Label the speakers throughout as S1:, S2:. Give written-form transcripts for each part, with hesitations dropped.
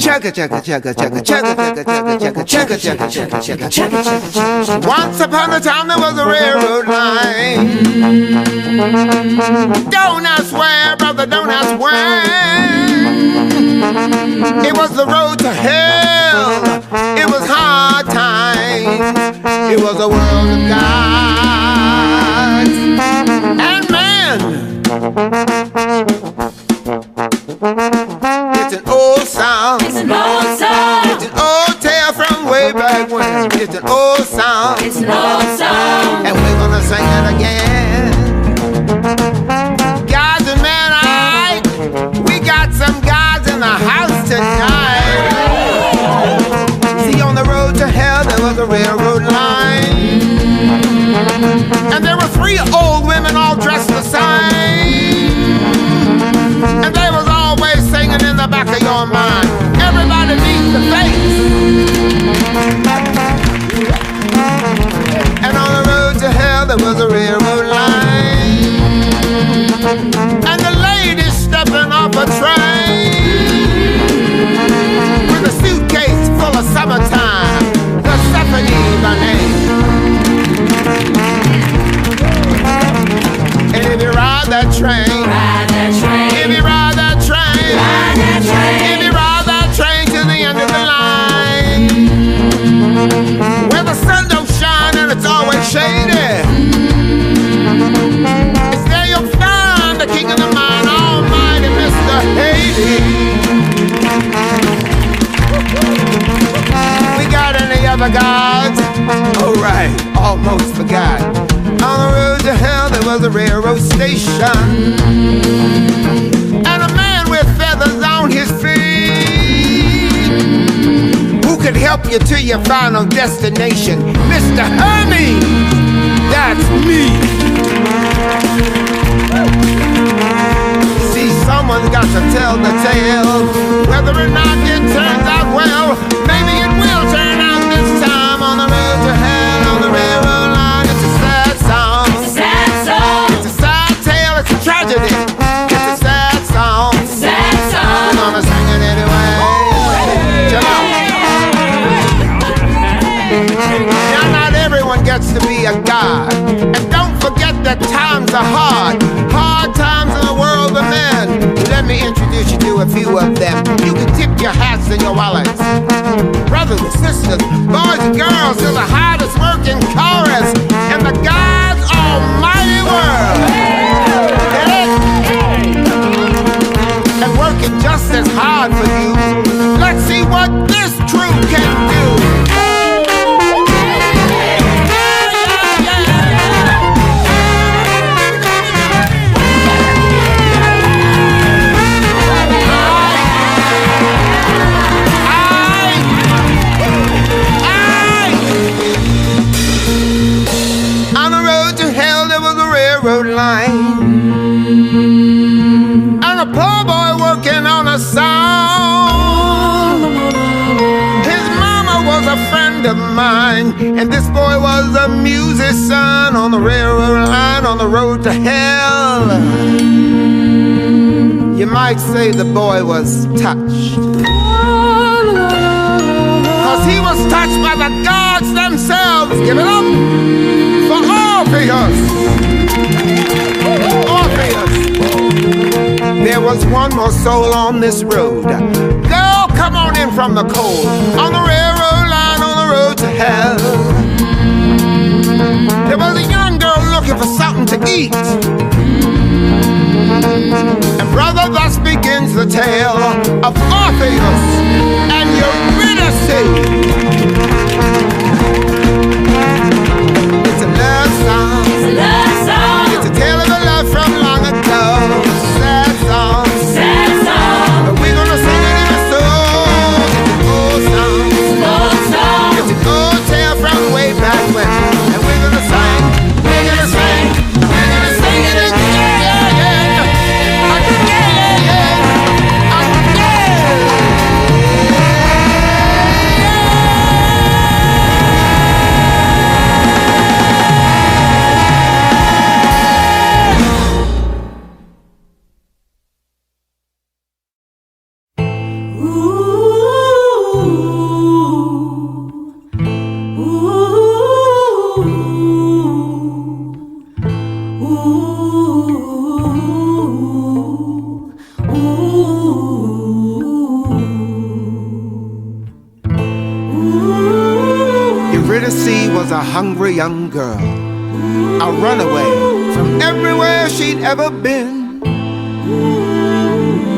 S1: Chugga chugga chugga chugga chugga chugga chugga chugga chugga chugga chugga chugga chugga. Once upon a time there was a railroad line. Don't ask where, brother, don't ask when. It was the road to hell. It was hard times. It was a world of gods and men. It's an old song.
S2: It's an old song.
S1: It's an old tale from way back when. It's an old song.
S2: It's an old song.
S1: And we're gonna sing it again. Gods and men, alright. We got some gods in the house tonight. See, on the road to hell there was a railroad line. And there were 3 old women all dressed the same. And they was always singing in the back of your mind. Everybody needs the face. And on the road to hell there was a railroad line. And the lady stepping off a train with a suitcase full of summertime. Persephone, by name. And if you ride that train, if you ride that train, if you ride that train to the end of the line, where the sun don't shine and it's always shady, it's there you'll find the king of the mine, almighty Mr. Hades. We got any other gods? Oh right, almost forgot. On the road to hell there was a railroad station, and a man with feathers on his feet, who could help you to your final destination. Mr. Hermes, that's me. See, someone's got to tell the tale. Whether or not it turns out well, maybe it will turn out this time. On the road to hell, on the railroad line, it's a sad song.
S2: It's a sad song.
S1: It's a sad tale, it's a tragedy. It's a sad song.
S2: It's a sad song.
S1: We're gonna sing it anyway. Chill out. Now not everyone gets to be a god. And don't forget that times are hard. Hard times in the world of men. Let me introduce you to a few of them. You can tip your hats and your wallets. Brothers and sisters, boys and girls, to the hardest working chorus in the God's almighty world. Get it? And working just as hard for you. Let's see what this crew can do. Road line, and a poor boy working on a song. His mama was a friend of mine, and this boy was a musician on the railroad line, on the road to hell. You might say the boy was touched, 'cause he was touched by the gods themselves. Give it up for Orpheus. Orpheus. There was one more soul on this road. Girl, come on in from the cold. On the railroad line, on the road to hell. There was a young girl looking for something to eat. And brother, thus begins the tale of Orpheus and Eurydice. It's a love song.
S2: It's a love song.
S1: It's a tale of a love from long ago. It's a sad song.
S2: Sad song.
S1: But we're gonna sing it in a soul. It's an old song.
S2: It's an old song.
S1: It's an old tale from way back when. And we're gonna sing. We're gonna sing. We're gonna sing it again. Again. hungry young girl, a runaway from everywhere she'd ever been.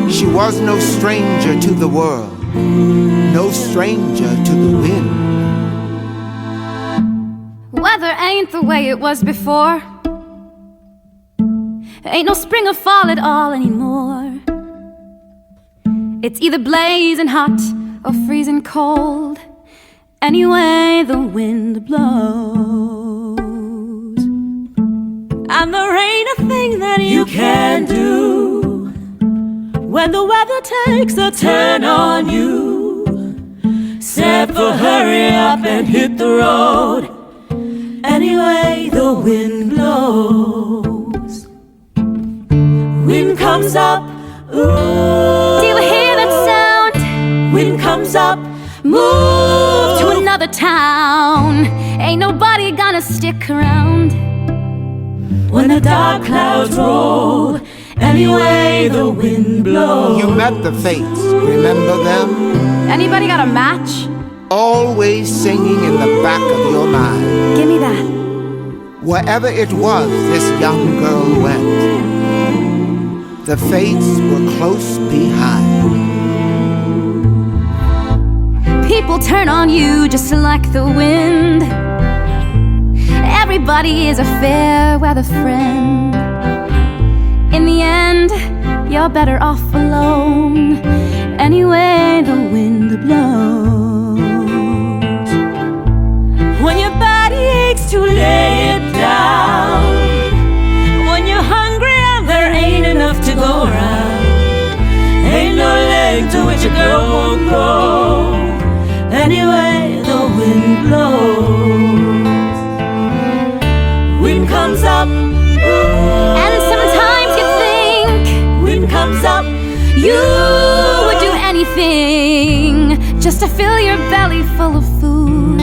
S1: She was no stranger to the world, no stranger to the wind.
S3: Weather ain't the way it was before. Ain't no spring or fall at all anymore. It's either blazing hot or freezing cold. Anyway, the wind blows. And there ain't a thing that you can do when the weather takes a turn on you, except for hurry up and hit the road. Anyway, the wind blows. Wind comes up, ooh. Do you hear that sound? Wind comes up, move to another town. Ain't nobody gonna stick around when the dark clouds roll. Anyway, the wind blows.
S1: You met the Fates, remember them?
S3: Anybody got a match?
S1: Always singing in the back of your mind.
S3: Give me that.
S1: Wherever it was this young girl went, the Fates were close behind.
S3: People turn on you just like the wind. Everybody is a fair weather friend. In the end, you're better off alone. Anyway, the wind blows. When your body aches to lay it down, when you're hungry and there ain't enough to go around, ain't no leg to which a girl won't go. Anyway, the wind blows. Wind comes up, ooh. And sometimes you think, wind comes up, you would do anything just to fill your belly full of food.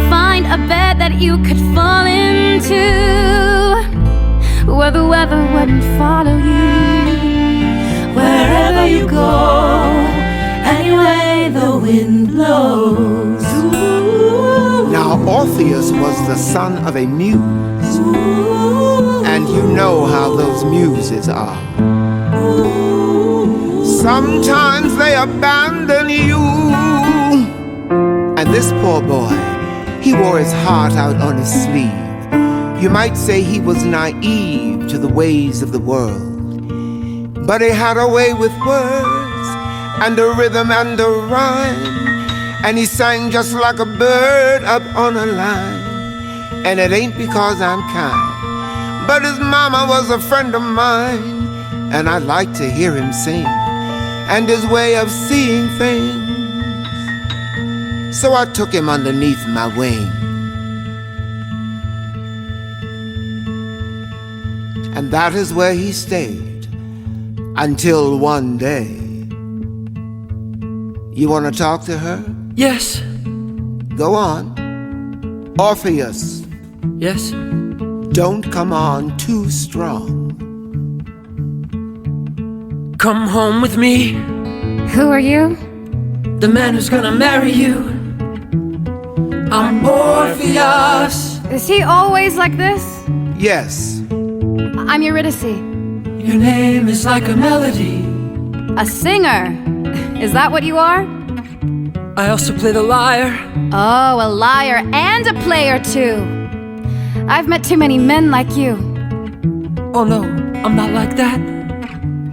S3: Find a bed that you could fall into, where the weather wouldn't follow you. Wherever you go, anyway, the wind blows.
S1: Now Orpheus was the son of a muse, and you know how those muses are. Sometimes they abandon you. And this poor boy, he wore his heart out on his sleeve. You might say he was naive to the ways of the world, but he had a way with words and a rhythm and a rhyme, and he sang just like a bird up on a line. And it ain't because I'm kind, but his mama was a friend of mine, and I like to hear him sing and his way of seeing things. So I took him underneath my wing, and that is where he stayed until one day. You want to talk to her?
S4: Yes.
S1: Go on. Orpheus.
S4: Yes.
S1: Don't come on too strong.
S4: Come home with me.
S3: Who are you?
S4: The man who's gonna marry you. I'm Orpheus.
S3: Is he always like this?
S1: Yes.
S3: I'm Eurydice.
S4: Your name is like a melody.
S3: A singer. Is that what you are?
S4: I also play the lyre.
S3: Oh, a liar and a player too. I've met too many men like you.
S4: Oh no, I'm not like that.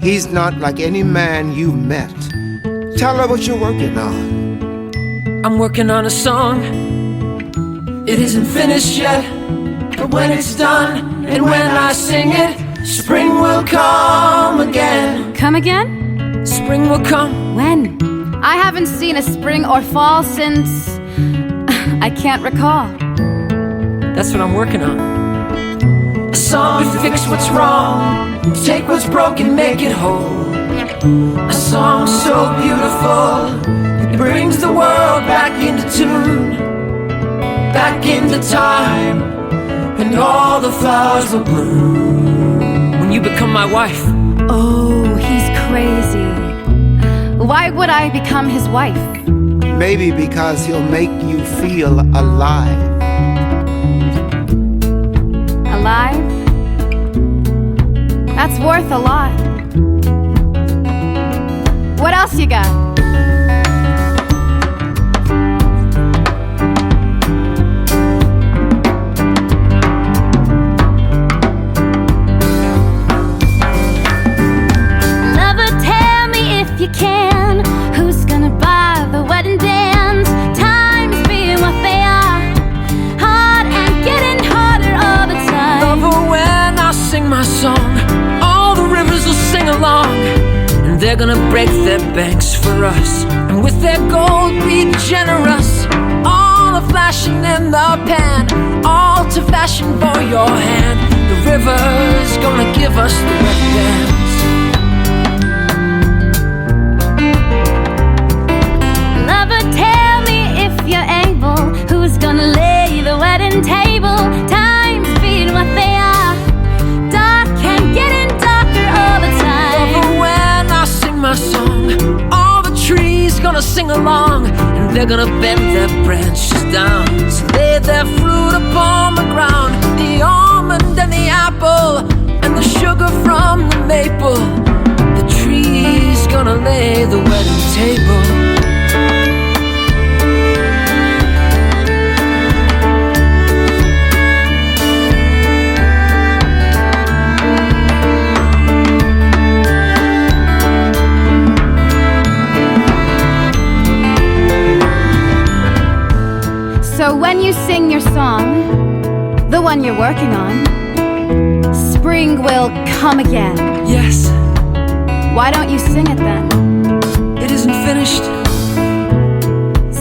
S1: He's not like any man you've met. Tell her what you're working on.
S4: I'm working on a song. It isn't finished yet, but when it's done and when I sing it, spring will come again.
S3: Come again?
S4: Spring will come.
S3: When? I haven't seen a spring or fall since... I can't recall.
S4: That's what I'm working on. A song to fix what's wrong, take what's broken, make it whole. A song so beautiful, it brings the world back into tune, back into time, and all the flowers will bloom when you become my wife.
S3: Oh, he's crazy. Why would I become his wife?
S1: Maybe because he'll make you feel alive.
S5: Alive? That's worth a lot. What else you got?
S3: Lover, tell me if you can, who's gonna buy the wedding dance? Times being what they are, hard and getting harder all the time.
S4: Lover, when I sing my song, all the rivers will sing along, and they're gonna break their banks for us, and with their gold be generous. All the flashing in the pan, all to fashion for your hand. The river's gonna give us the wedding dance.
S3: Lover, tell me if you're able, who's gonna lay the wedding table? Times being what they are, dark and getting darker all the time.
S4: Lover, when I sing my song, all the trees gonna sing along, and they're gonna bend their branches down, so lay their fruit upon the ground. The almond and the apple, and the sugar from the maple. The tree's gonna lay the wedding table.
S5: So when you sing your song, the one you're working on, spring will come again.
S4: Yes,
S5: Why don't you sing it then?
S4: it isn't finished.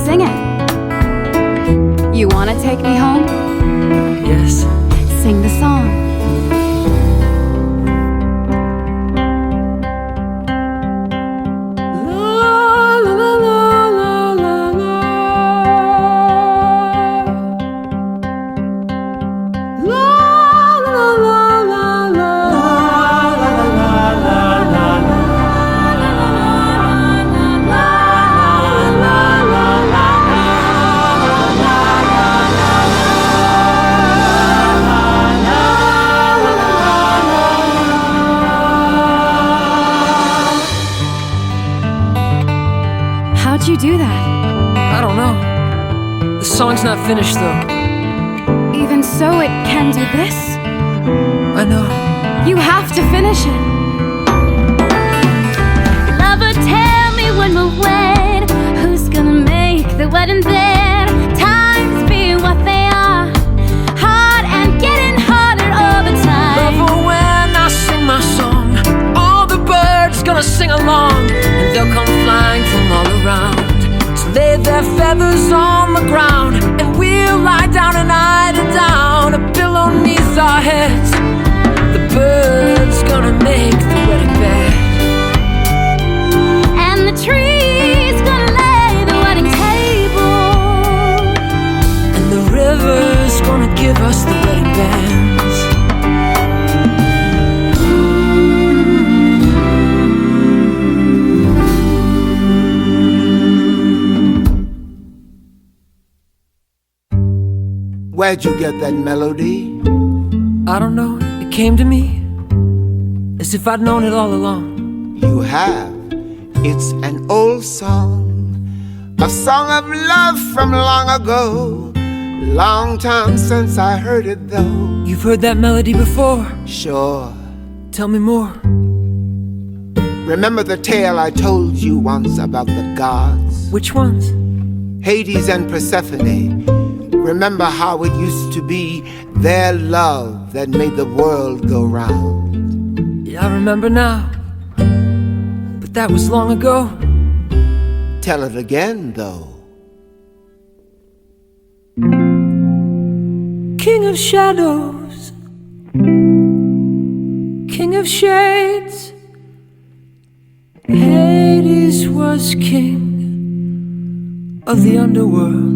S5: Sing it. You wanna take me home?
S4: Yes.
S5: Sing the song. How'd you do that?
S4: I don't know. The song's not finished though.
S5: Even so, it can do this?
S4: I know.
S5: You have to finish it.
S3: Lover, tell me when we'll wed, who's gonna make the wedding bed? Times being what they are, hard and getting harder all the time.
S4: Lover, when I sing my song, all the birds gonna sing along, and they'll come flying from all around to lay their feathers on the ground, and we'll lie down and idle down, a pillow neath our heads. The birds gonna make the wedding bed,
S3: And the tree's gonna lay the wedding table.
S4: and the river's gonna give us the wedding bands.
S1: Where'd you get that melody?
S4: I don't know, it came to me as if I'd known it all along.
S1: You have. It's an old song, a song of love from long ago. Long time since I heard it though.
S4: You've heard that melody before.
S1: Sure.
S4: Tell me more.
S1: Remember the tale I told you once about the gods?
S4: Which ones?
S1: Hades and Persephone. Remember how it used to be their love that made the world go round?
S4: Yeah, I remember now, but that was long ago.
S1: Tell it again, though.
S4: King of shadows, king of shades, Hades was king of the underworld.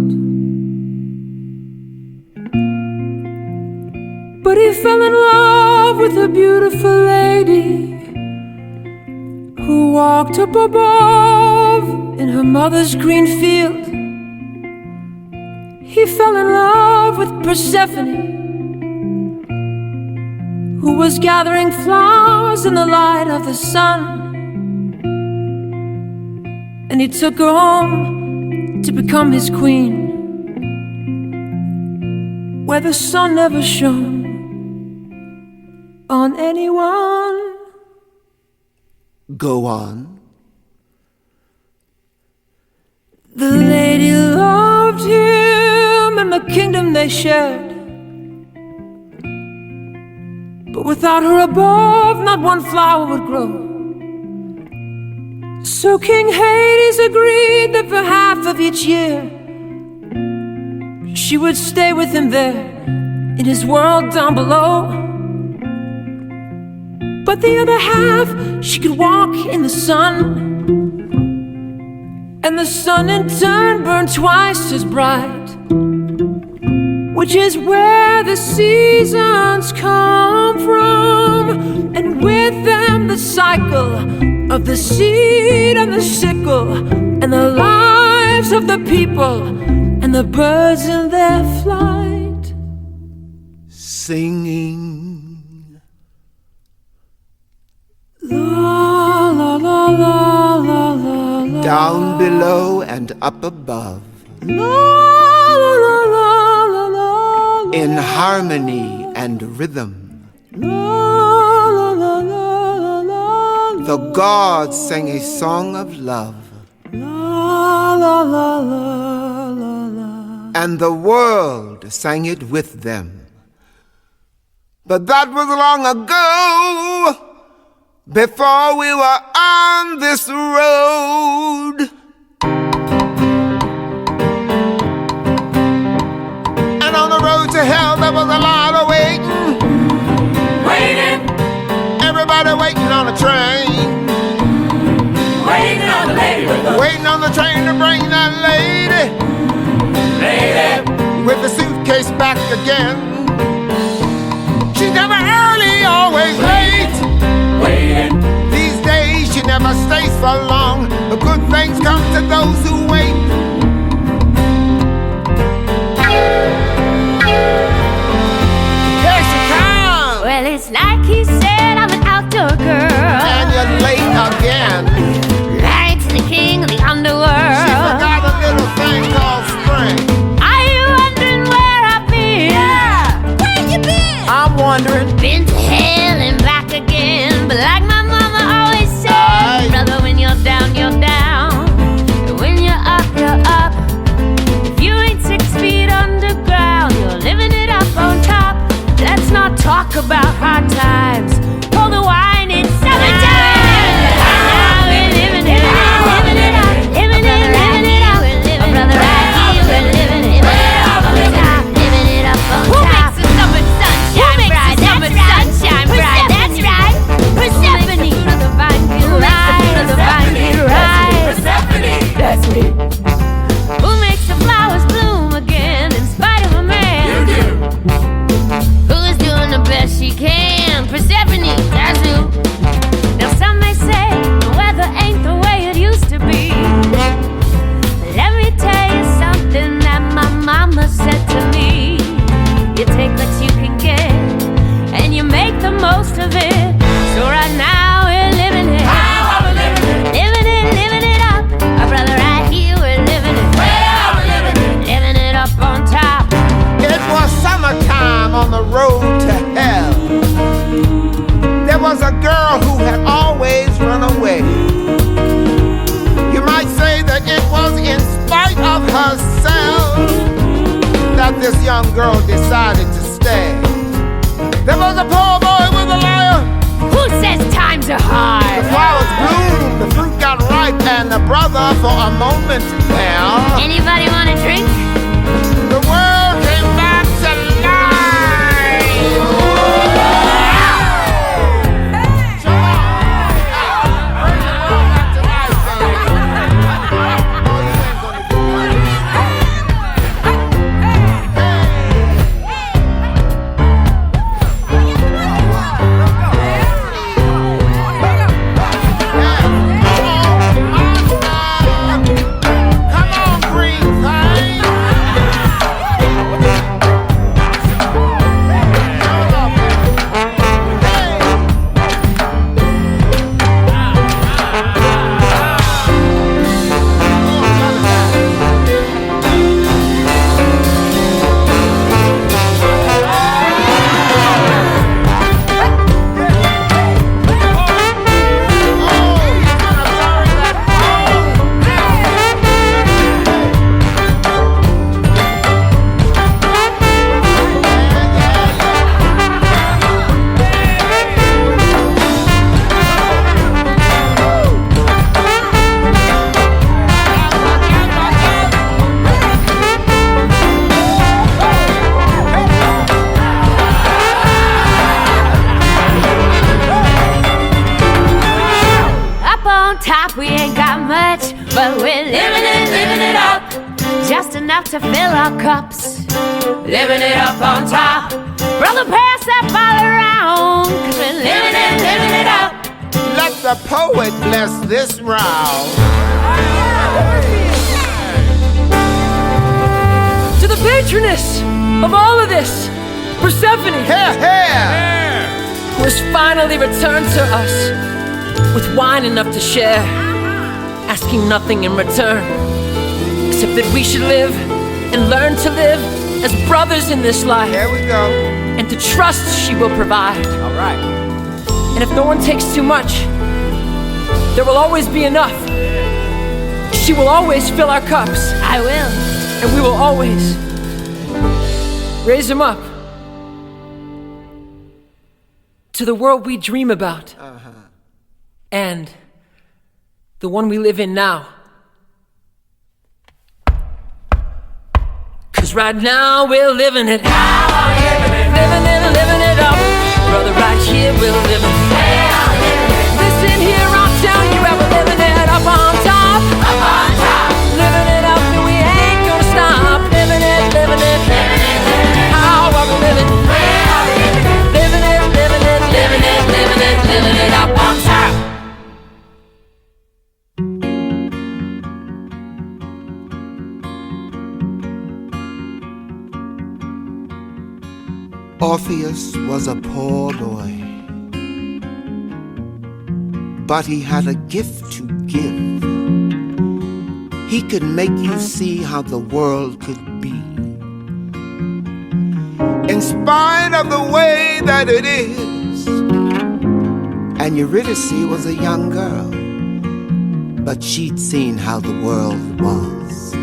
S4: But he fell in love with a beautiful lady who walked up above in her mother's green field he fell in love with Persephone, who was gathering flowers in the light of the sun. And he took her home to become his queen, where the sun never shone on anyone.
S1: Go on.
S4: The lady loved him and the kingdom they shared, but without her above, not one flower would grow. So King Hades agreed that for half of each year she would stay with him there in his world down below. But the other half, she could walk in the sun, and the sun in turn burned twice as bright, which is where the seasons come from, and with them the cycle of the seed and the sickle, and the lives of the people and the birds in their flight,
S1: Singing.
S4: La la la la la la la.
S1: Down below and up above.
S4: La la la la la la.
S1: In harmony and rhythm.
S4: La la la la la.
S1: The gods sang a song of love.
S4: La la la la la la.
S1: And the world sang it with them. But that was long ago, before we were on this road. And on the road to hell there was a lot of waiting.
S2: Waiting,
S1: Everybody waiting on a train.
S2: waiting on the lady with the
S1: Waiting on the train to bring that lady
S2: lady.
S1: with the suitcase back again. She's never early, always late.
S2: Waiting,
S1: These days she never stays for long, but good things come to those who wait. Here she comes,
S5: Well, it's like he said, I'm an outdoor girl.
S1: and you're late again.
S5: Married to the king of the
S1: She
S5: underworld.
S1: forgot a little thing called spring.
S5: Are you wondering where I've been? Where you been?
S4: I'm wondering.
S5: Been to hell and back again. But like my mama always said,
S1: Aye.
S5: brother, when you're down, you're down. And when you're up, you're up. If you ain't 6 feet underground, you're living it up on top. Let's not talk about hard times. Pour the wine, it's summertime. Now we're living it up. Living it up. Living it up. Brother, right here, we're living it up on top. Living it up on top. Who makes the summer sunshine bright? That's right. Sunshine bright. That's right. Persephone. The vine can rise. The vine can rise.
S2: Persephone.
S5: That's me. Who makes the flowers bloom again in spite of a man?
S2: You do.
S5: Who is doing the best she can? Persephone, that's who. Now some may say the weather ain't the way it used to be. Let me tell you something that my mama said to me. You take what you can get, and you make the most of it. So right now we're living it.
S2: How are we living it?
S5: Living it up. Our brother right here, we're living it.
S2: Where are we living it?
S5: Living it up on top.
S1: It was summertime on the road to hell. There was a girl who had always run away. You might say that it was in spite of herself that this young girl decided to stay. There was a poor boy with a lyre.
S5: Who says times are
S1: The
S5: hard?
S1: flowers bloomed, the fruit got ripe, and the brother for a moment fell.
S5: Anybody want a drink?
S1: The world came back to life. Come on, green thing.
S5: enough to fill our cups. Living it up on top. Brother, pass that bottle around, 'cause we're living it up.
S1: Let the poet bless this round.
S4: To the patroness of all of this, Persephone,
S1: Here, here.
S4: who has finally returned to us with wine enough to share, asking nothing in return, except that we should live and learn to live as brothers in this life.
S1: Here we go.
S4: And to trust she will provide.
S1: All right.
S4: And if no one takes too much, there will always be enough. She will always fill our cups.
S5: I will.
S4: And we will always raise them up to the world we dream about. And the one we live in now. 'Cause right now we're living it. Living it up. Brother, right here we're living it. Listen here, I'll tell you how we're living it up on top. Living it up and we ain't gonna stop. Living it. How are we living? Living it up on top.
S1: Orpheus was a poor boy, but he had a gift to give. He could make you see how the world could be. In spite of the way that it is, and Eurydice was a young girl, but she'd seen how the world was.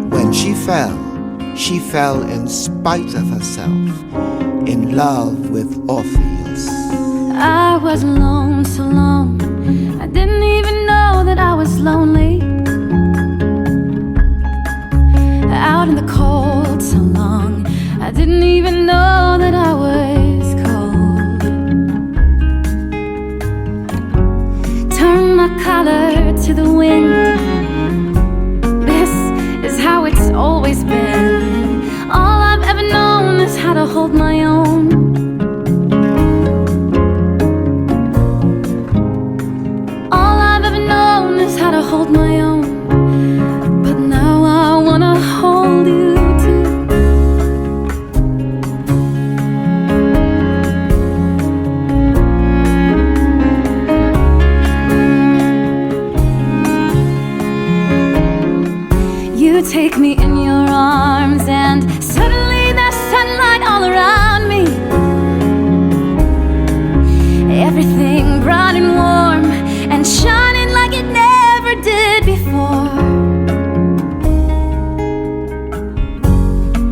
S1: When she fell in spite of herself, in love with Orpheus.
S3: I was alone so long, I didn't even know that I was lonely. Out in the cold so long, I didn't even know that I was cold. Turn my collar to the wind. This is how it's always been. All I've ever known is how to hold my own. All I've ever known is how to hold my own. But now I wanna hold you too. You take me in your arms and suddenly there's sunlight all around me. Everything bright and warm and shining like it never did before.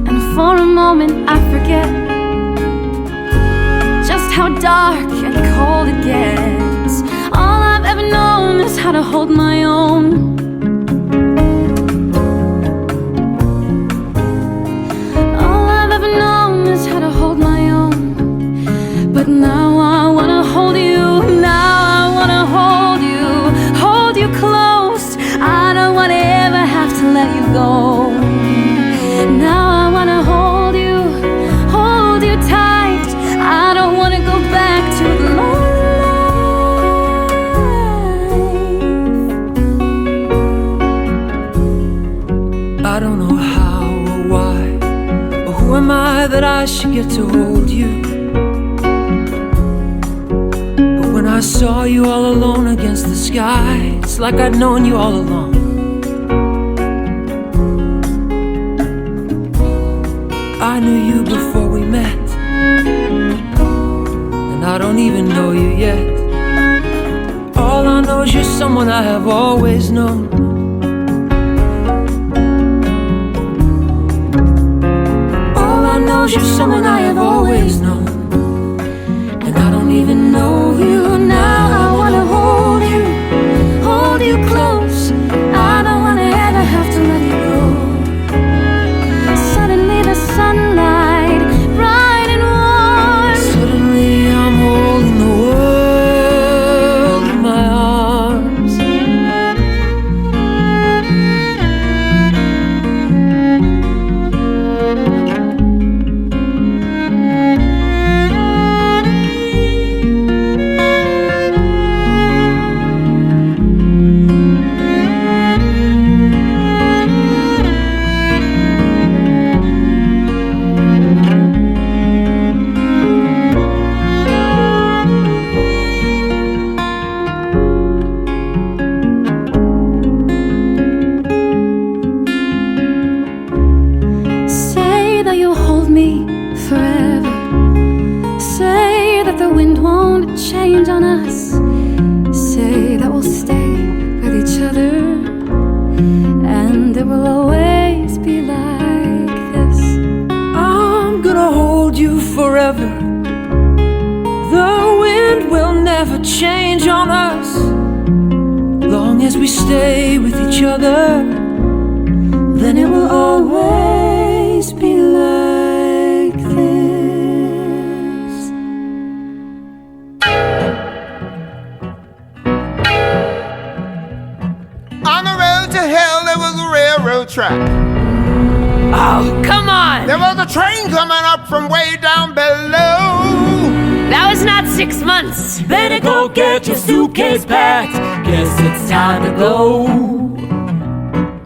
S3: And for a moment I forget just how dark and cold it gets. All I've ever known is how to hold my own. But now I wanna hold you, now I wanna hold you close. I don't wanna ever have to let you go. Now I wanna hold you tight. I don't wanna go back to the life.
S4: I don't know how or why, or who am I that I should get to hold you? When I saw you all alone against the sky, it's like I'd known you all along. I knew you before we met, and I don't even know you yet. All I know is you're someone I have always known. All I know is you're someone I have always known. I don't even know you now. I wanna hold you close. I don't wanna ever have to let you go. Suddenly the sunlight, bright and warm. Suddenly I'm holding the world in my arms.
S6: change on us. Say that we'll stay with each other, and it will always be like this.
S4: I'm gonna hold you forever. The wind will never change on us. Long as we stay with each other, then it will always be like this.
S1: On the road to hell, there was a railroad track.
S5: Oh, come on!
S1: There was a train coming up from way down below.
S5: That was not 6 months.
S3: Better go get your suitcase packed. Guess it's time to go.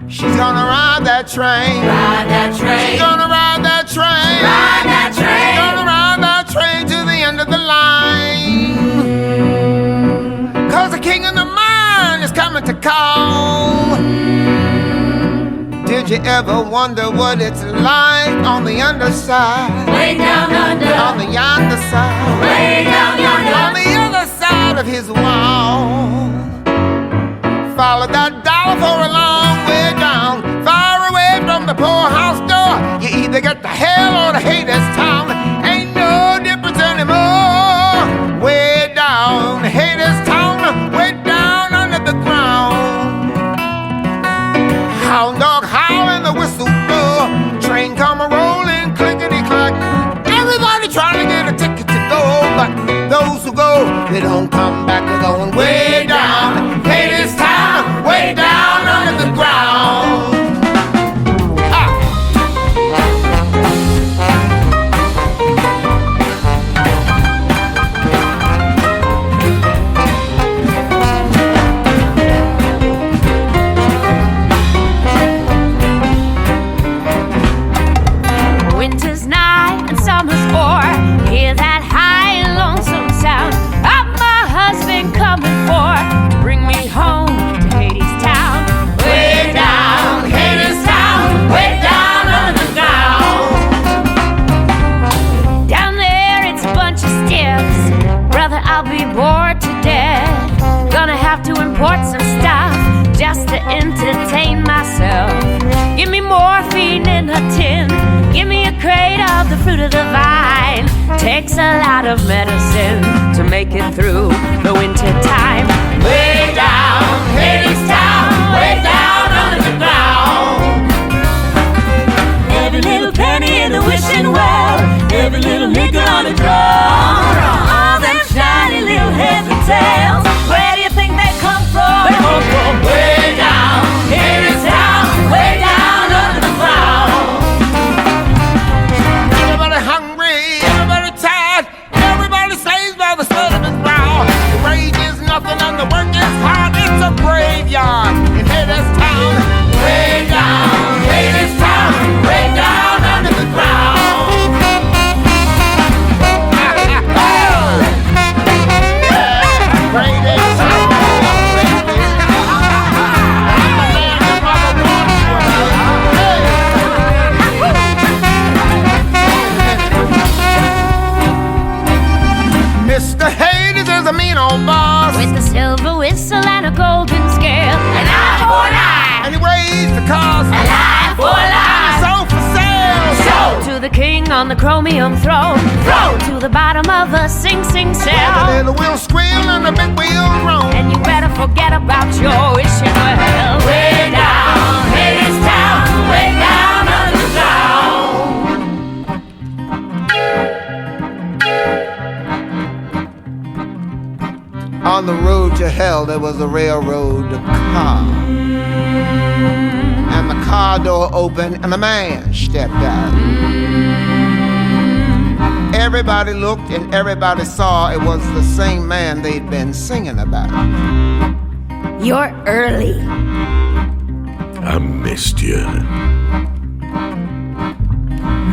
S1: She's gonna ride that train.
S2: Ride that train.
S1: She's gonna ride that train.
S2: Ride that train.
S1: She's gonna ride that train to the end of the line. 'Cause the king of the mine is coming to call. Did you ever wonder what it's like on the underside?
S2: Way down under.
S1: On the yonder side.
S2: Way down yonder.
S1: On the other side of his wall. Follow that dollar for a long way down, far away from the poorhouse door. You either get to hell or to Hadestown. Ain't no difference anymore. Way down Hadestown, way down under the ground. Hound dog howl and the whistle blow. Train come a rolling, clickety clack. Everybody trying to get a ticket to go, but those who go, they don't come back. They're going way down Hadestown, way down under the ground.
S5: Winter's nigh and summer's o'er. Hear that high and lonesome sound of my husband coming for to bring me home to Hadestown.
S2: Way down Hadestown. Way down under the ground.
S5: Down there it's a bunch of stiffs. Brother, I'll be bored to death. Gonna have to import some stuff just to entertain myself. Give me morphine in a tin. Give me a crate of the fruit of the vine. Takes a lot of medicine to make it through the winter time.
S2: Way down Hadestown. Way down under the ground.
S3: Every little penny in the wishing well, every little nickel on the drum. All them shiny little heads and tails, where do you think they come from? They come from
S2: Way down Hadestown. Way down under the ground.
S1: Everybody hungry, everybody tired, everybody slaves by the sweat of his brow. The wage is nothing and the work is hard. It's a graveyard in Hadestown.
S2: Way down Hadestown. Way down under the ground.
S1: Mr. Hades is a mean old boss,
S5: With a silver whistle and a golden scale.
S2: An eye for an eye.
S1: and he raised the cost.
S2: An eye for an eye.
S1: Sold for sale.
S2: Show.
S5: To the king on the chromium throne.
S2: Throne.
S5: To the bottom of the Sing Sing
S1: The
S5: cell.
S1: little wheel squeal and the big wheel groan.
S5: And you better forget about your wishing well.
S2: Way down Hadestown. Way down under the ground.
S1: On the road to hell, there was a railroad car. And the car door opened and a man stepped out. Everybody looked and everybody saw it was the same man they'd been singing about.
S5: You're early.
S7: I missed you.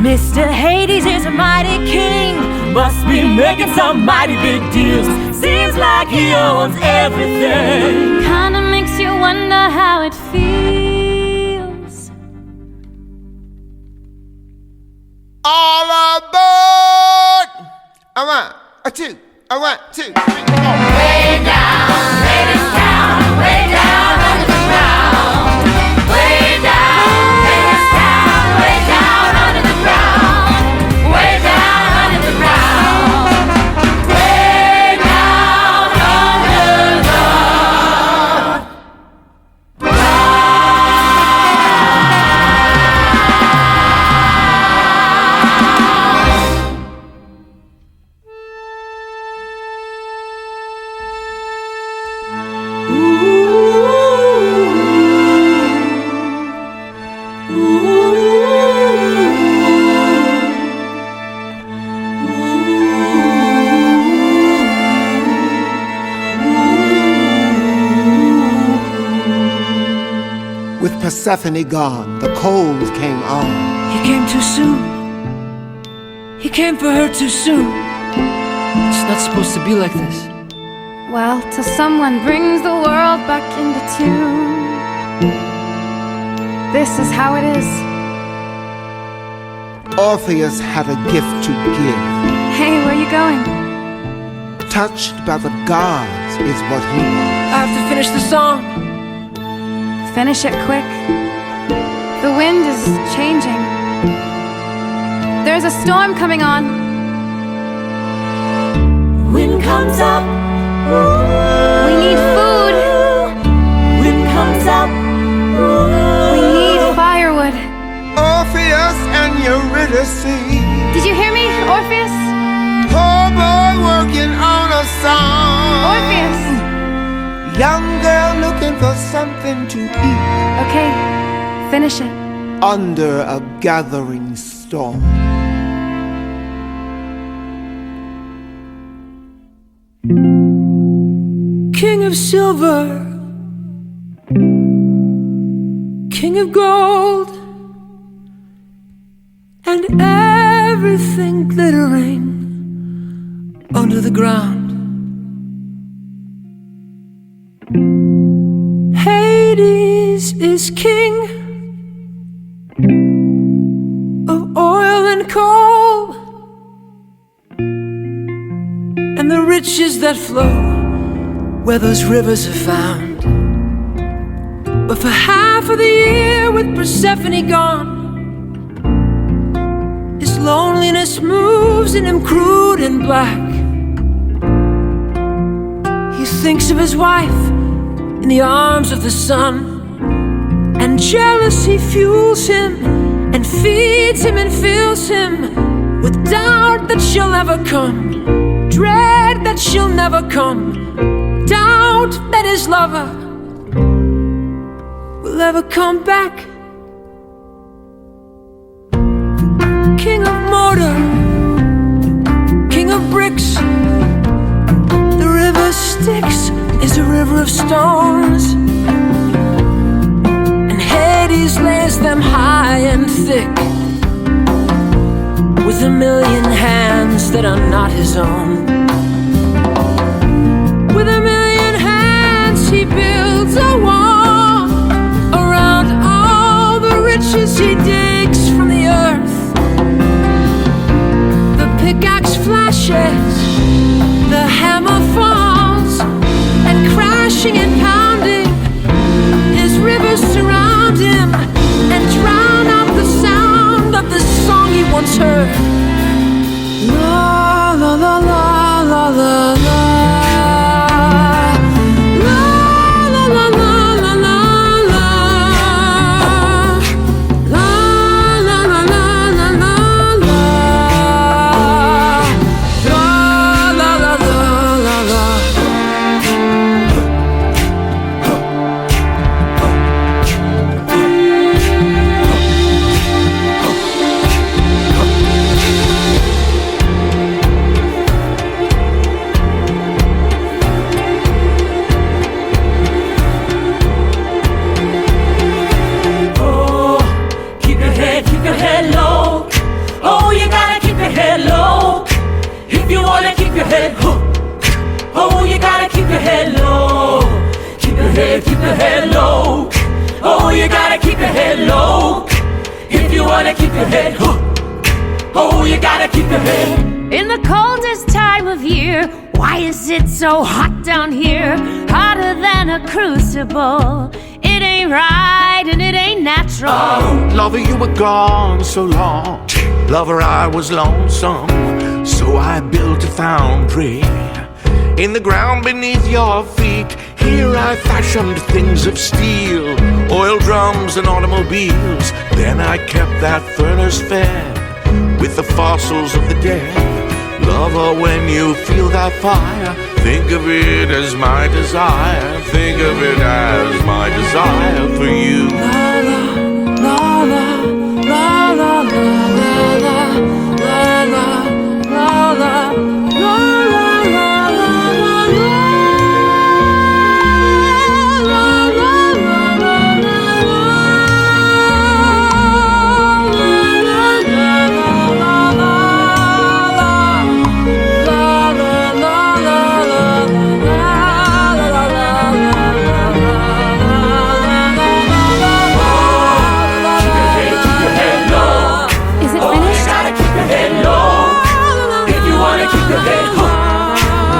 S3: Mr. Hades is a mighty king, must be making some mighty big deals. Seems like he owns everything.
S6: Kinda makes you wonder how it feels.
S1: All aboard! A one, a two, A 1, 2, 3, 4.
S2: Way down, Hadestown, way down under the ground. Way down, Hadestown, way down under the ground. Way down under the ground. Way down under the ground.
S1: With Persephone gone, the cold came on.
S4: He came too soon. He came for her too soon. It's not supposed to be like this.
S6: Well, till someone brings the world back into tune. This is how it is.
S1: Orpheus had a gift to give.
S6: Hey, where are you going?
S1: Touched by the gods is what he was.
S4: I have to finish the song.
S6: Finish it quick. The wind is changing. There's a storm coming on.
S3: Wind comes up.
S6: We need food.
S3: Wind comes up.
S6: We need firewood.
S1: Orpheus and Eurydice.
S6: Did you hear me, Orpheus?
S1: Poor boy working on a song.
S6: Orpheus.
S1: Young girl looking for something to eat.
S6: Okay, finish it.
S1: Under a gathering storm.
S4: King of silver, king of gold, and everything glittering under the ground. Hades is king of oil and coal, and the riches that flow where those rivers are found. But for half of the year with Persephone gone, his loneliness moves in him crude and black. He thinks of his wife in the arms of the sun, and jealousy fuels him and feeds him and fills him with doubt that she'll never come, dread that she'll never come, doubt that his lover will ever come back. King of mortar, king of bricks, the river Styx is a river of stones, and Hades lays them high and thick with a million hands that are not his own. With a million hands he builds a wall around all the riches he digs from the earth. The pickaxe flashes, the hammer falls, and crashing and pounding, his rivers surround him and drown out the sound of the song he once heard. La la la la la la la.
S3: Keep your head low. Oh, you gotta keep your head low. If you wanna keep your head, oh, you gotta keep your head.
S5: In the coldest time of year, why is it so hot down here? Hotter than a crucible. It ain't right and it ain't natural.
S7: Oh, lover, you were gone so long. Lover, I was lonesome, so I built a foundry in the ground beneath your feet. Here I fashioned things of steel, oil drums and automobiles. Then I kept that furnace fed with the fossils of the dead. Lover, when you feel that fire, think of it as my desire. Think of it as my desire for you.
S4: La la la la la la la la la la.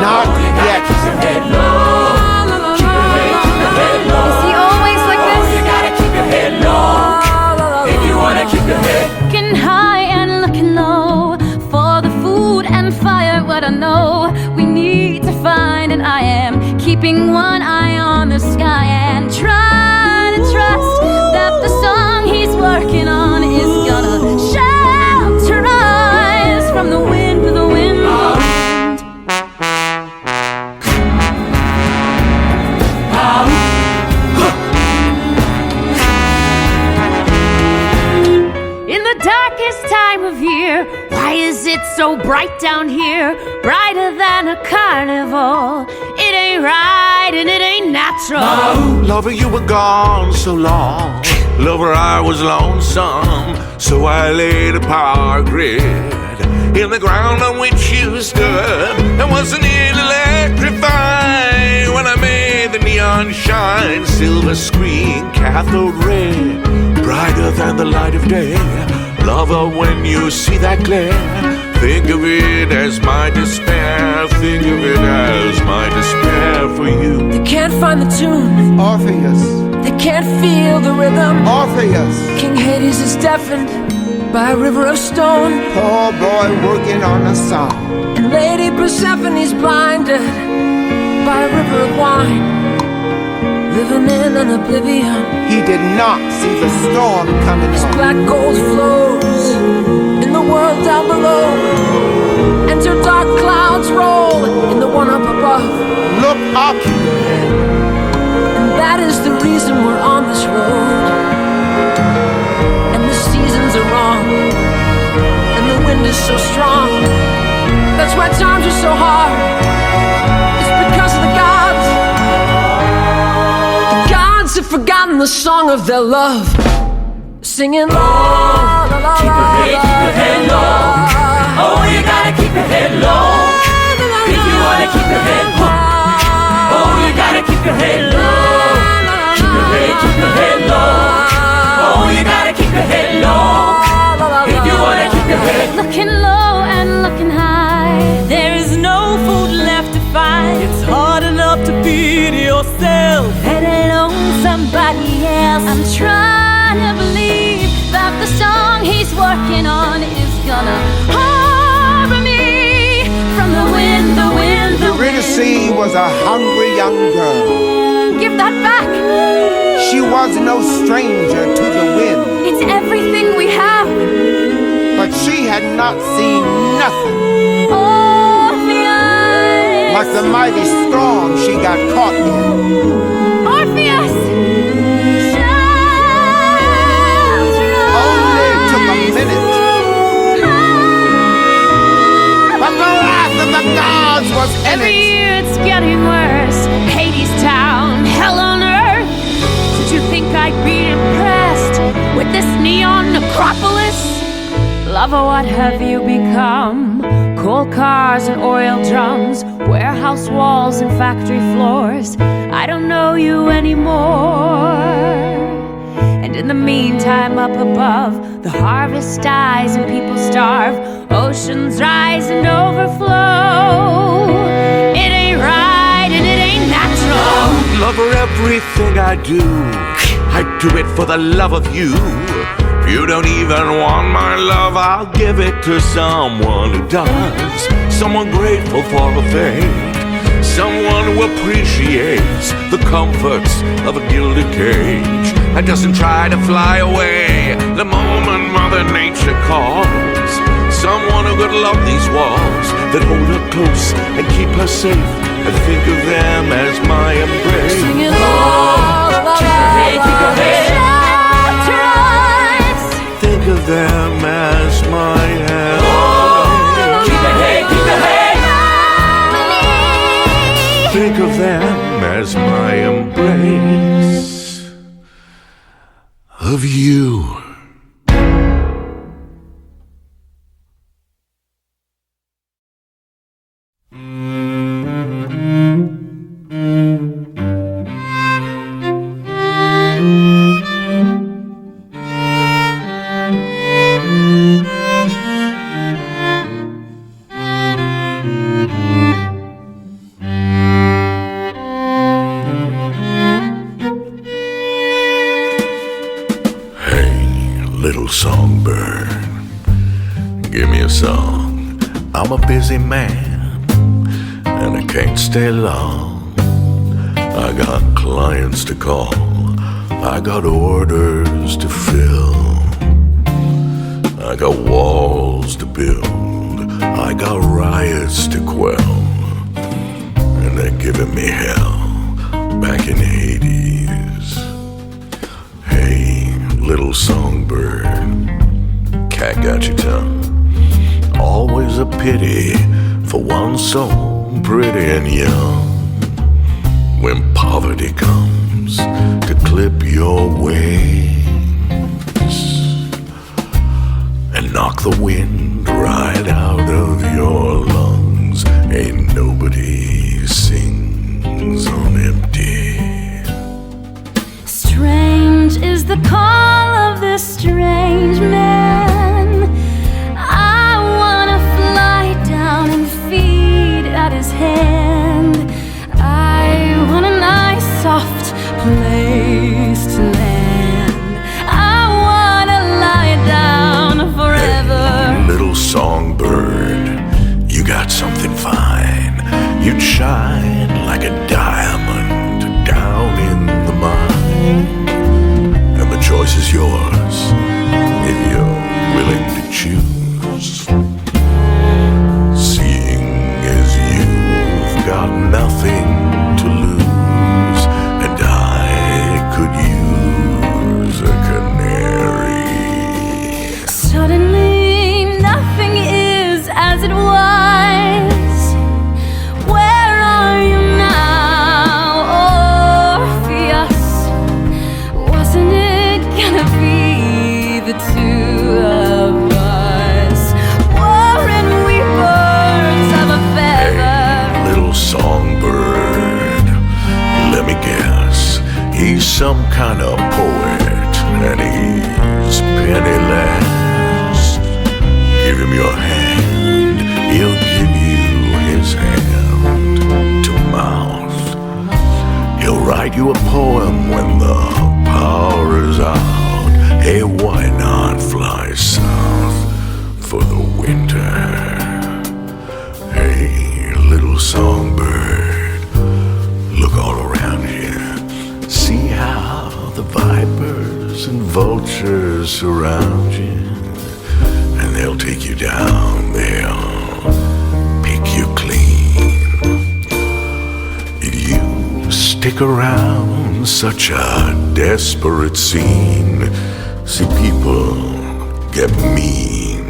S1: Not yet.
S6: Is he always like this?
S2: You gotta keep your head low if you wanna keep your head.
S5: Looking high and looking low for the food and fire. What I know we need to find, and I am keeping one eye on the sky and trying to trust that the song he's working on is gonna shelter us from the wind, for the wind. Time of year, why is it so bright down here? Brighter than a carnival. It ain't right and it ain't natural.
S7: Oh, lover, you were gone so long. Lover, I was lonesome, so I laid a power grid in the ground on which you stood. And wasn't it electrifying when I made the neon shine? Silver screen, cathode ray, brighter than the light of day. Lover, when you see that glare, think of it as my despair. Think of it as my despair for you.
S4: They can't find the tune.
S1: Orpheus,
S4: They can't feel the rhythm.
S1: Orpheus,
S4: King Hades is deafened by a river of stone,
S1: poor boy working on a song.
S4: and Lady Persephone's blinded by a river of wine, living in an oblivion.
S1: He did not see the storm coming on.
S4: Black gold flows in the world down below. Enter dark clouds roll in the one up above.
S1: Look up,
S4: And that is the reason we're on this road. And the seasons are wrong, and the wind is so strong. That's why times are so hard. It's because of the gods. The gods have forgotten the song of their love, singing la la la
S2: Keep your head, keep your head low. Oh, you gotta keep your head low if you wanna keep your head low. Oh, you gotta keep your head low. Keep your head low. Oh, you gotta keep your head low if you wanna keep your head.
S5: Looking low and looking high, there is no food left to find.
S3: It's hard enough to feed yourself,
S5: Let alone somebody else. I'm trying to believe that the song he's working on is gonna harbor me from the wind, the wind, the wind.
S1: Eurydice was a hungry young girl.
S5: Give that back.
S1: She was no stranger to the wind,
S5: It's everything we have.
S1: but she had not seen nothing
S5: Orpheus.
S1: like the mighty storm she got caught in.
S5: Orpheus.
S1: Only took a minute, but the wrath of the gods was in
S5: Every
S1: it.
S5: year it's getting worse. Hadestown, hell on earth. Did you think I'd be impressed with this neon necropolis? Lover, what have you become? Coal cars and oil drums, warehouse walls and factory floors. I don't know you anymore. And in the meantime, up above, the harvest dies and people starve. Oceans rise and overflow. It ain't right and it ain't natural.
S7: Love her everything I do. I do it for the love of you. If you don't even want my love, I'll give it to someone who does. Someone grateful for a fate. Someone who appreciates the comforts of a gilded cage and doesn't try to fly away the moment Mother Nature calls. Someone who could love these walls that hold her close and keep her safe, and think of them as my embrace.
S3: Sing it all about
S2: Keep your head, keep your head.
S7: Think of them as my help.
S2: Keep your head, keep your head.
S7: Think of them as my embrace of you. Little Songbird, give me a song. I'm a busy man and I can't stay long. I got clients to call, I got orders to fill, I got walls to build, I got riots to quell, and they're giving me hell back in Hades. Hey, little songbird, cat got your tongue. Always a pity for one so pretty and young. When poverty comes to clip your wings and knock the wind right out of your lungs, ain't nobody sings on empty.
S3: Strange is the call of this strange man. I wanna fly down and feed at his hand. I want a nice soft place to land. I wanna lie down forever.
S7: Hey, little songbird, you got something fine. You'd shine like a diamond down in the mine. And the choice is yours if you're willing to choose. Seeing as you've got nothing to lose, and I could use a canary.
S3: Suddenly nothing is as it was. Where are you now, Orpheus? Wasn't it gonna be the two of us? Weren't we birds of a feather?
S7: Hey, little songbird, let me guess, he's some kind of poet and he's penniless. Give him your hand, he'll give you his hand to mouth. He'll write you a poem when the power is out. Hey, why not fly south for the winter? Hey, little songbird, look all around here. See how the vipers and vultures surround you, and they'll take you down, they'll pick you clean. If you stick around such a desperate scene, see people get mean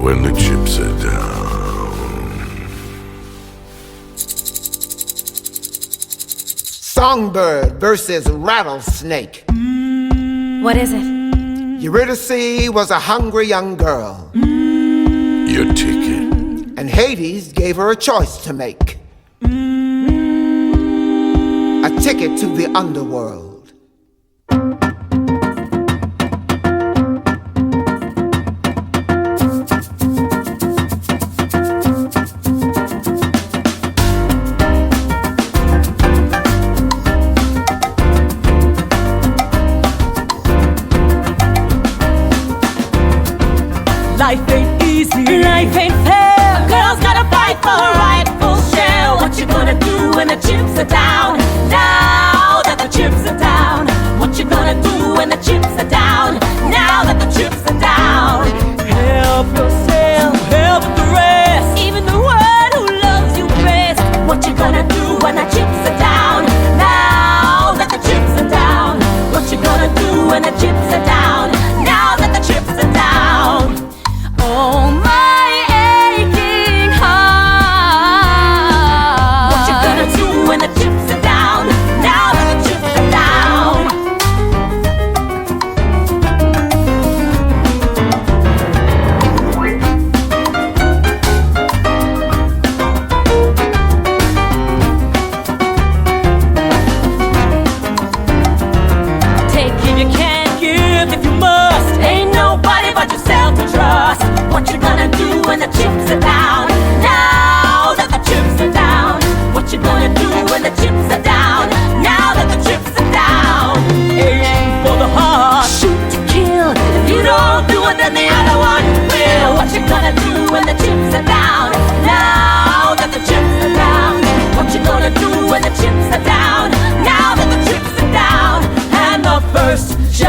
S7: when the chips are down.
S1: Songbird versus rattlesnake.
S6: What is it?
S1: Eurydice was a hungry young girl,
S7: Your ticket.
S1: and Hades gave her a choice to make. A ticket to the underworld.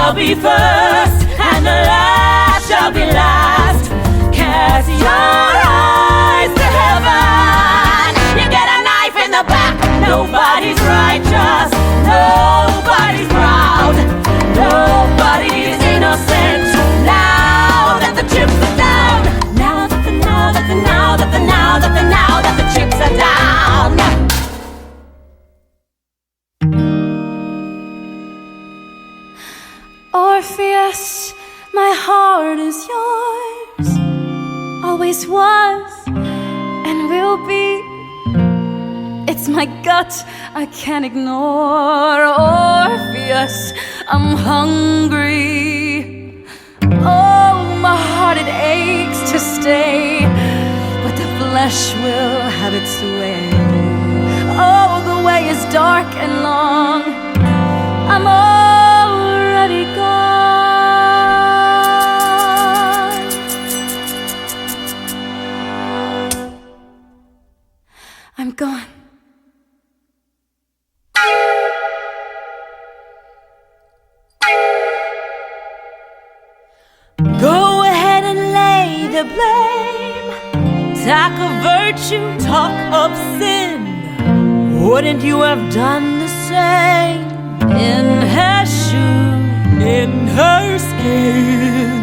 S3: shall be first, and the last shall be last. Cast your eyes to heaven. You get a knife in the back. Nobody's righteous, nobody's proud, nobody's innocent. Now that the chips are down, now that the chips are down.
S6: Orpheus, my heart is yours, always was and will be. It's my gut I can't ignore. Orpheus, I'm hungry. Oh, my heart, it aches to stay, but the flesh will have its way. Oh, the way is dark and long. I'm already gone. I'm gone.
S3: Go ahead and lay the blame. Talk of virtue, talk of sin. Wouldn't you have done the same? In her shoes, in her skin.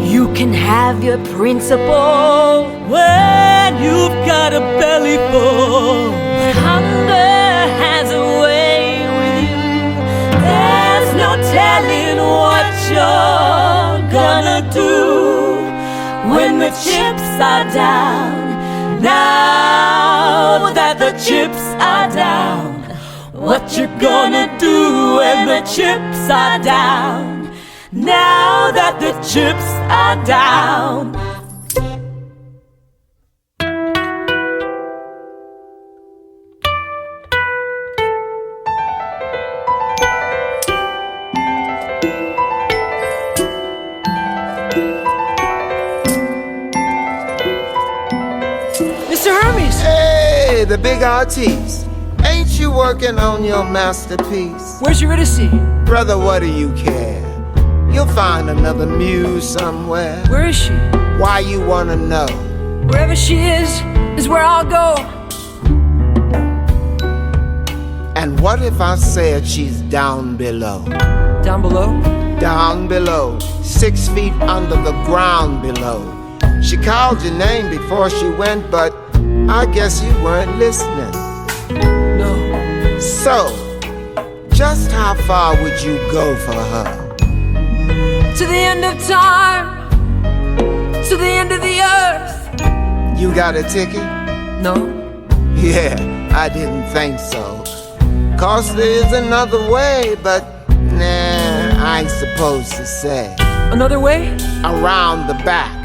S3: You can have your principle when you've got a belly full. But hunger has a way with you. There's no telling what you're gonna do when the chips are down. Now that the chips are down, what you gonna do when the chips are down? Now that the chips are down. Mr. Hermes!
S1: Hey, the big artiste. Ain't you working on your masterpiece?
S4: Where's Eurydice?
S1: Brother, what do you care? You'll find another muse somewhere.
S4: Where is she?
S1: Why you wanna know?
S4: Wherever she is where I'll go.
S1: And what if I said she's down below?
S4: Down below?
S1: Down below, 6 feet under the ground below. She called your name before she went, but I guess you weren't listening.
S4: No.
S1: So, just how far would you go for her?
S4: To the end of time, to the end of the earth.
S1: You got a ticket?
S4: No.
S1: Yeah, I didn't think so. 'Cause there's another way, but nah, I ain't supposed to say.
S4: Another way?
S1: Around the back.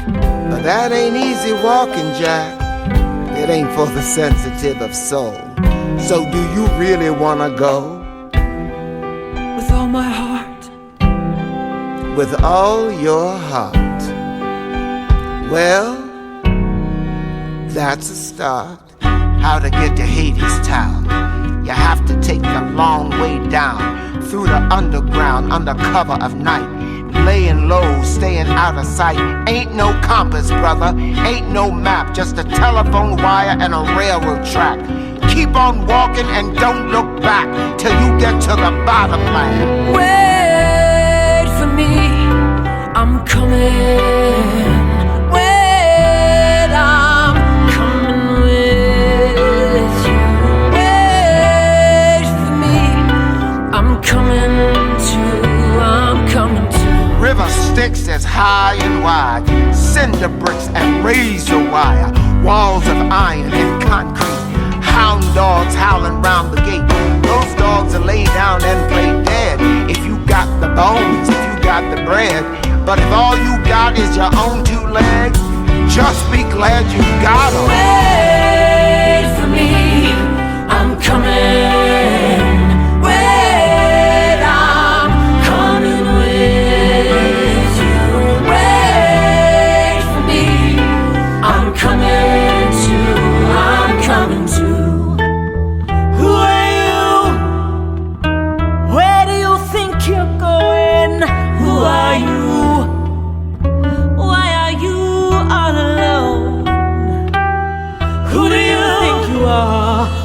S1: But that ain't easy walking, Jack. It ain't for the sensitive of soul. So do you really wanna go?
S4: With all my heart.
S1: With all your heart. Well, that's a start. How to get to Hadestown. You have to take a long way down through the underground under cover of night. Laying low, staying out of sight. Ain't no compass, brother. Ain't no map. Just a telephone wire and a railroad track. Keep on walking and don't look back till you get to the bottom line.
S4: Wait for me, I'm coming. Wait, I'm coming with you. Wait for me, I'm coming too, I'm coming too.
S1: River Styx as high and wide, cinder bricks and razor wire, walls of iron and concrete, hound dogs howling round the gate. Those dogs will lay down and play dead if you got the bones, if you got the bread. But if all you got is your own 2 legs, just be glad you got 'em.
S3: Wait for me, I'm coming. Wait, I'm coming with you. Wait for me, I'm coming too, I'm coming too. Who are you? Where do you think you're going?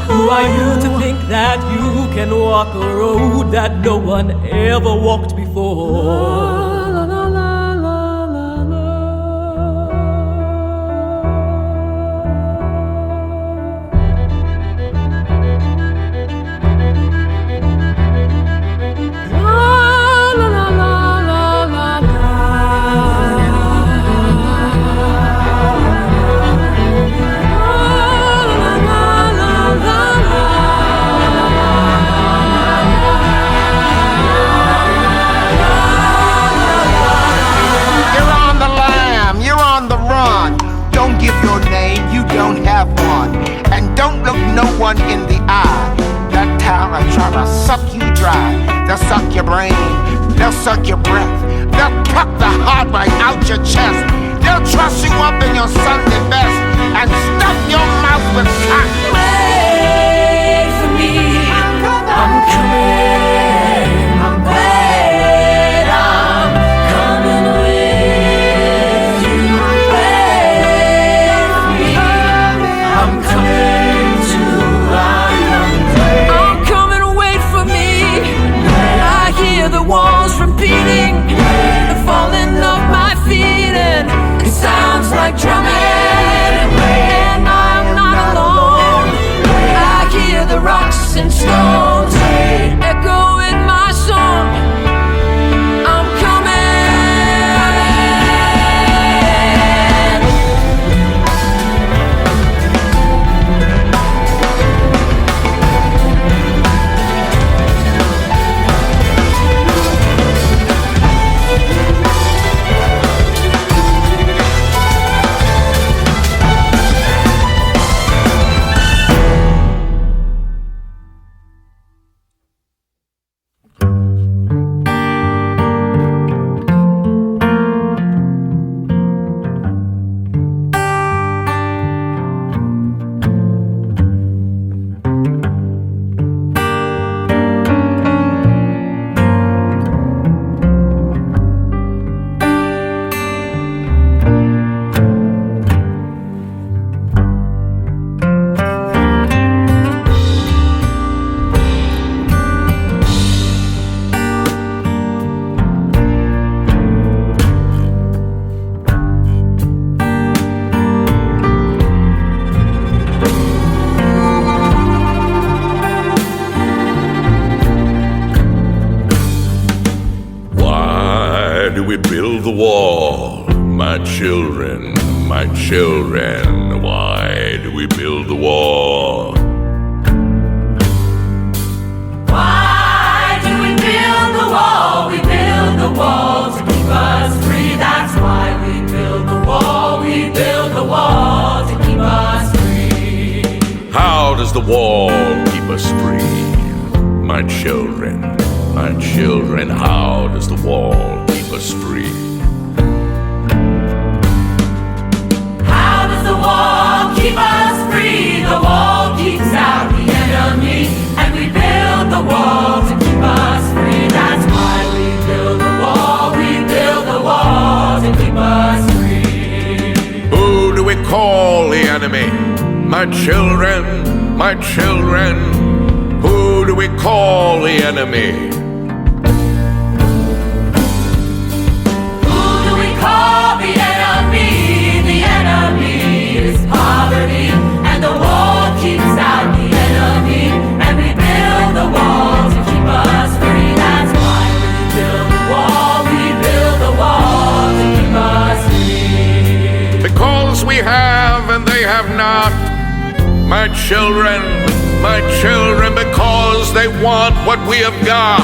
S3: Who are you to think that you can walk a road that no one ever walked before?
S1: Don't have one, and don't look no one in the eye. That town will try to suck you dry. They'll suck your brain, they'll suck your breath, they'll pluck the heart right out your chest. They'll truss you up in your Sunday best and stuff your mouth with cotton.
S4: Wait for me, I'm coming. I'm wait, I'm coming with you. Wait for me, I'm coming to London. I'm coming, wait for me. I hear the walls repeating, the falling of my feet, and it sounds like drumming. And I'm not alone. I hear the rocks and stones echo in my song. I'm coming.
S7: Children, why do we build the wall?
S2: Why do we build the wall? We build the wall to keep us free. That's why we build the wall. We build the wall to keep us free.
S7: How does the wall keep us free? My children, how does the wall keep us free?
S2: The wall keep us free. The wall keeps out the enemy, and we build the wall to keep us free. That's why we build the wall. We build the wall to keep us free.
S7: Who do we call the enemy? My children, who do we call the enemy?
S2: Who do we call the enemy? The enemy is poverty, and the wall keeps out the enemy, and we build the wall to keep us free. That's why we build the wall. We build the wall to keep us free.
S7: Because we have and they have not. My children, because they want what we have got.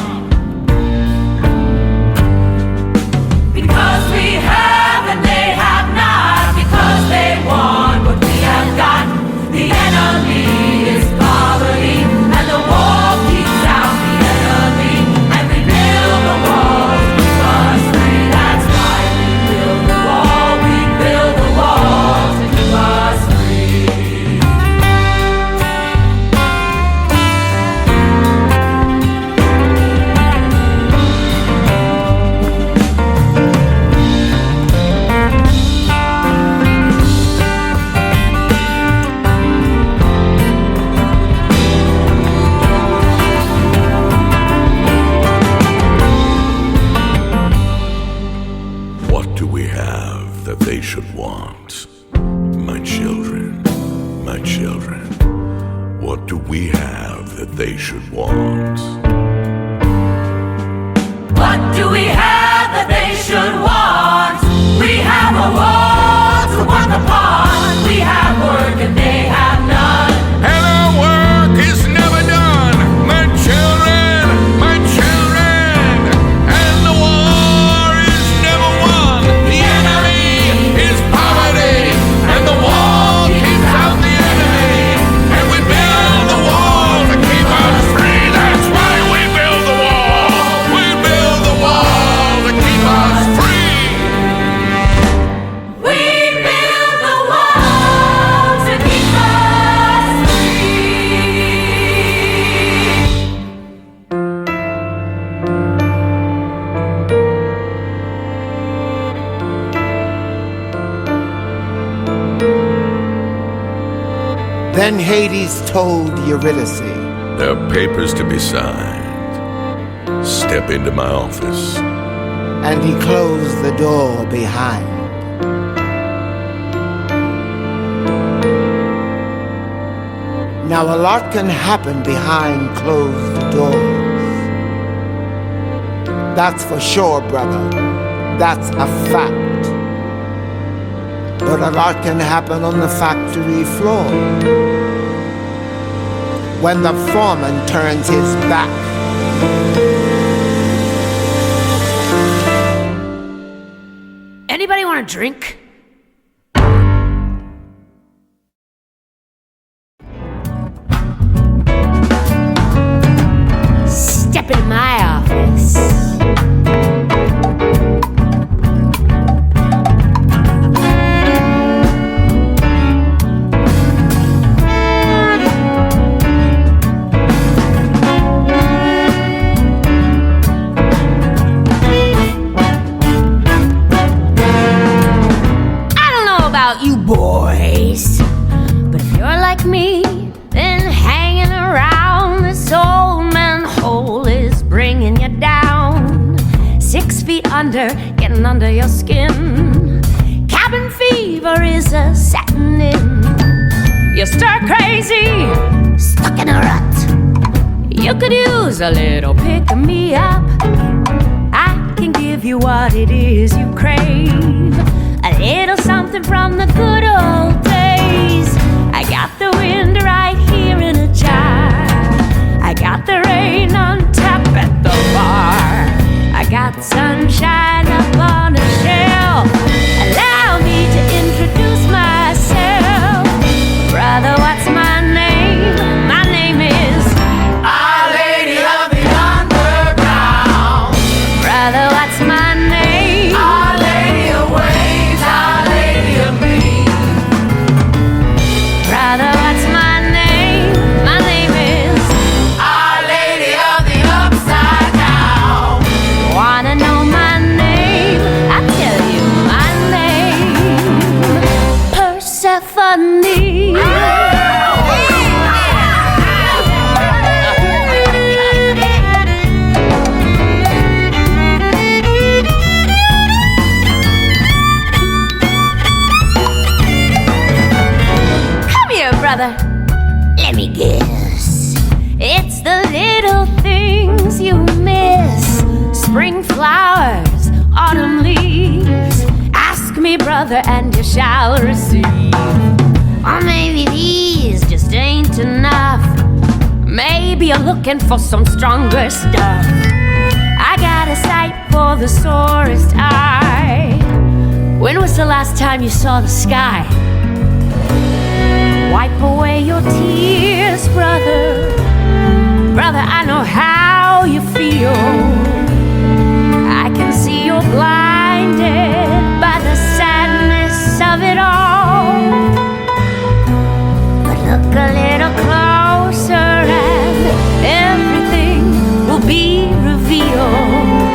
S2: Because we have and they have not. Because they want what we have got. The enemy is poverty, and the wall keeps out the enemy, and we build the wall to keep us free. That's why we build the wall. We build the wall to keep us free.
S7: my children, what do we have that they should want?
S2: What do we have that they should want? We have a world to work upon. We have work and they have none.
S7: And our work is never done, my children, my children. And the war is never won. The enemy is poverty, and the wall keeps out the enemy. And we build the wall to keep us free. That's why we build the wall. We build the wall to keep us free.
S2: We build the wall to keep us free.
S1: Then Hades told Eurydice,
S7: There are papers to be signed. Step into my office.
S1: and he closed the door behind. Now a lot can happen behind closed doors. That's for sure, brother. That's a fact. But a lot can happen on the factory floor. When the foreman turns his back.
S5: Anybody want a drink? Step into my office. You boys, but if you're like me, then hanging around this old manhole is bringing you down. 6 feet under, getting under your skin. Cabin fever is setting in. You're stir crazy, stuck in a rut. You could use a little pick-me up. I can give you what it is you crave. A little something from the good old days. I got the wind right here in a jar. I got the rain on tap at the bar. I got sunshine up on a shelf. Allow me to introduce myself. Brother, what's my name? My name is
S2: Our Lady of the Underground.
S5: Brother, what's my name?
S2: Our Lady of Waves, Our Lady of Me.
S5: Brother, what's my name? My name is
S2: Our Lady of the Upside Down.
S5: Wanna know my name? I tell you my name. Persephone. Come here, brother. Let me guess. It's the little things you miss. Spring flowers, autumn leaves. Ask me, brother, and you shall receive. Or maybe these just ain't enough. Maybe you're looking for some stronger stuff. I got a sight for the sorest eye. When was the last time you saw the sky? Wipe away your tears, brother. Brother, I know how you feel. I can see you're blinded by the sadness of it all. But look a little closer and everything will be revealed.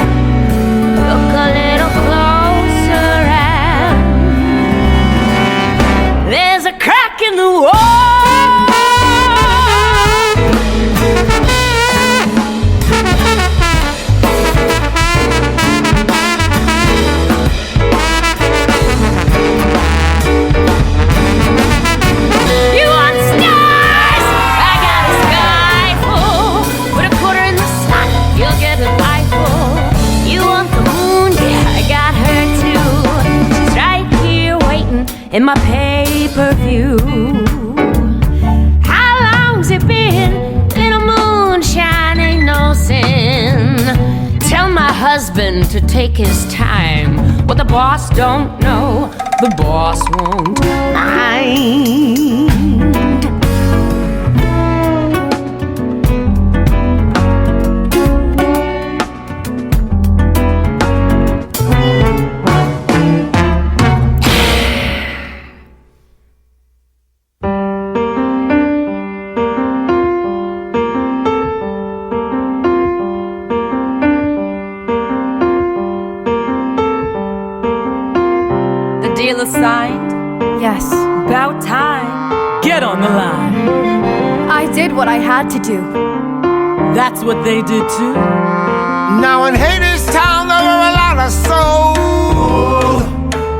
S5: Look a little closer and there's a crack in the wall. to take his time. What the boss don't know, the boss won't mind.
S6: Deal assigned? Yes. About time.
S3: Get on the line.
S6: I did what I had to do.
S3: That's what they did too.
S1: Now in Hadestown there were a lot of souls.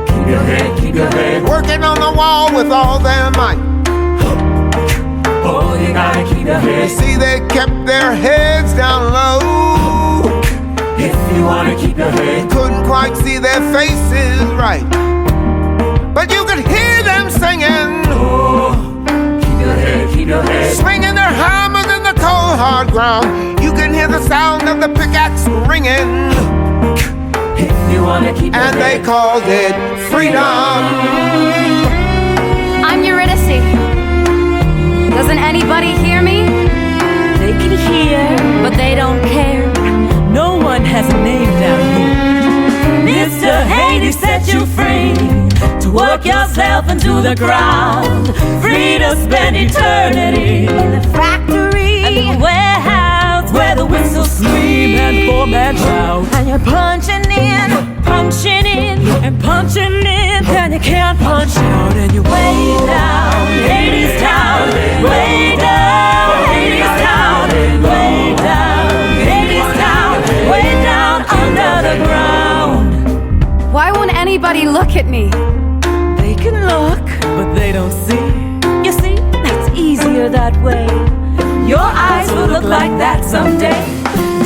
S2: Keep your head, keep your head.
S1: Working on the wall with all their might.
S2: Oh, you gotta keep your
S1: You
S2: head.
S1: see they kept their heads down low.
S2: If you wanna keep your head.
S1: Couldn't quite see their faces right, but you could hear them singing.
S2: Oh, keep your head, keep your head.
S1: Swinging their hammers in the cold hard ground. You can hear the sound of the pickaxe ringing.
S2: If you wanna keep your
S1: And
S2: head.
S1: they called it freedom.
S6: I'm Eurydice. Doesn't anybody hear me?
S3: They can hear,
S6: But they don't care.
S3: no one has a name down here. Mr. Hades set you free to work yourself into the ground, free to spend eternity
S6: In the factory,
S3: in the warehouse where the whistles scream and foreman shout.
S6: and you're punching in.
S3: Punching in and punching in, and you can't punch out, and you're way down, Hadestown, way down, Hadestown, way down, Hadestown, way down under the ground.
S6: Why won't anybody look at me?
S3: They can look, but they don't see. You see, that's easier that way. Your eyes will look like that someday.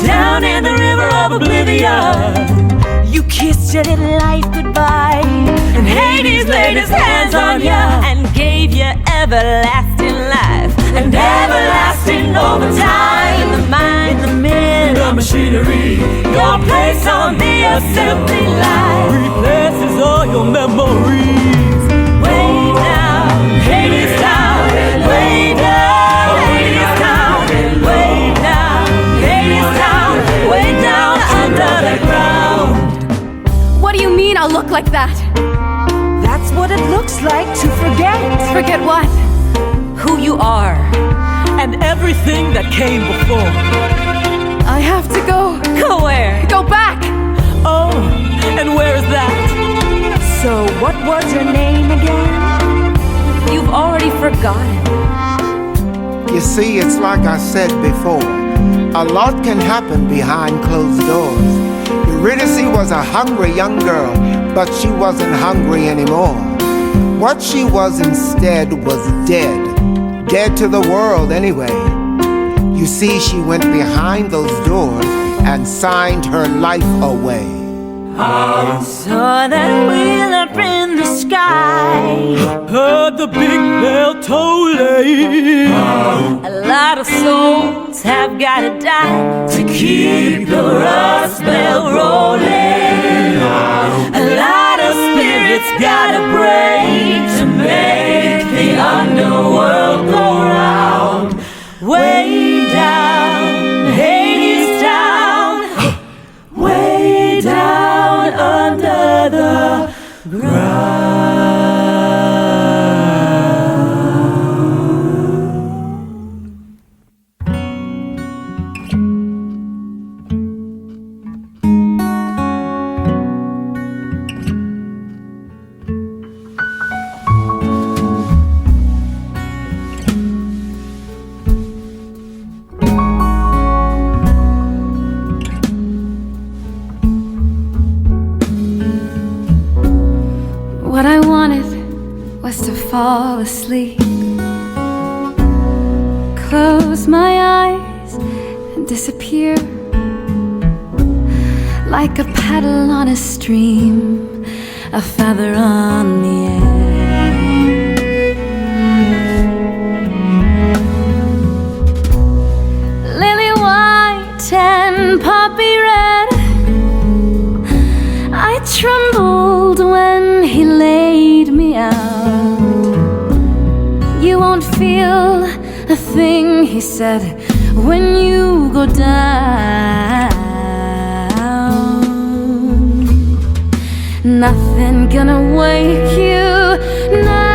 S3: Down in the river of oblivion, you kissed your little life goodbye, and Hades laid his hands on you and gave you everlasting life and everlasting overtime. In the mind, the men, the machinery, your place on the assembly line replaces all your memories. Way down, Hadestown, way down, Hadestown, way down, Hadestown, way down under the ground.
S6: What do you mean I'll look like that?
S3: That's what it looks like to forget
S6: Forget what?
S3: who you are and everything that came before.
S6: I have to go.
S3: Go where?
S6: Go back.
S3: Oh, and where is that? So what was your name again? You've already forgotten.
S1: You see, it's like I said before, a lot can happen behind closed doors. Eurydice was a hungry young girl, but she wasn't hungry anymore. What she was instead was dead, dead to the world anyway. You see, she went behind those doors and signed her life away.
S3: Saw that wheel up in the sky, heard the big bell tolling. A lot of souls have gotta die to keep the rust bell rolling. A lot of spirits gotta break to make the underworld go round. Way down, Hadestown, way down under the ground.
S6: What I wanted was to fall asleep, close my eyes and disappear, like a paddle on a stream, a feather on the air. Lily white and poppy red, feel a thing, he said, when you go down. Nothing gonna wake you now.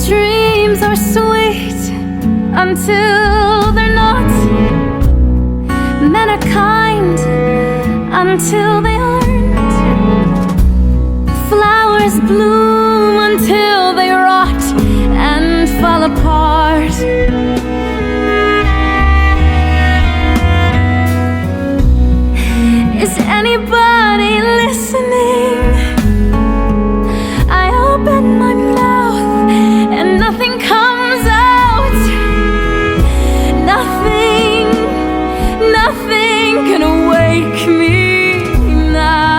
S6: Dreams are sweet until they're not. Men are kind until they aren't. Flowers bloom until they rot and fall apart. Is anybody listening? I open my mouth and nothing comes out. Nothing can awake me now.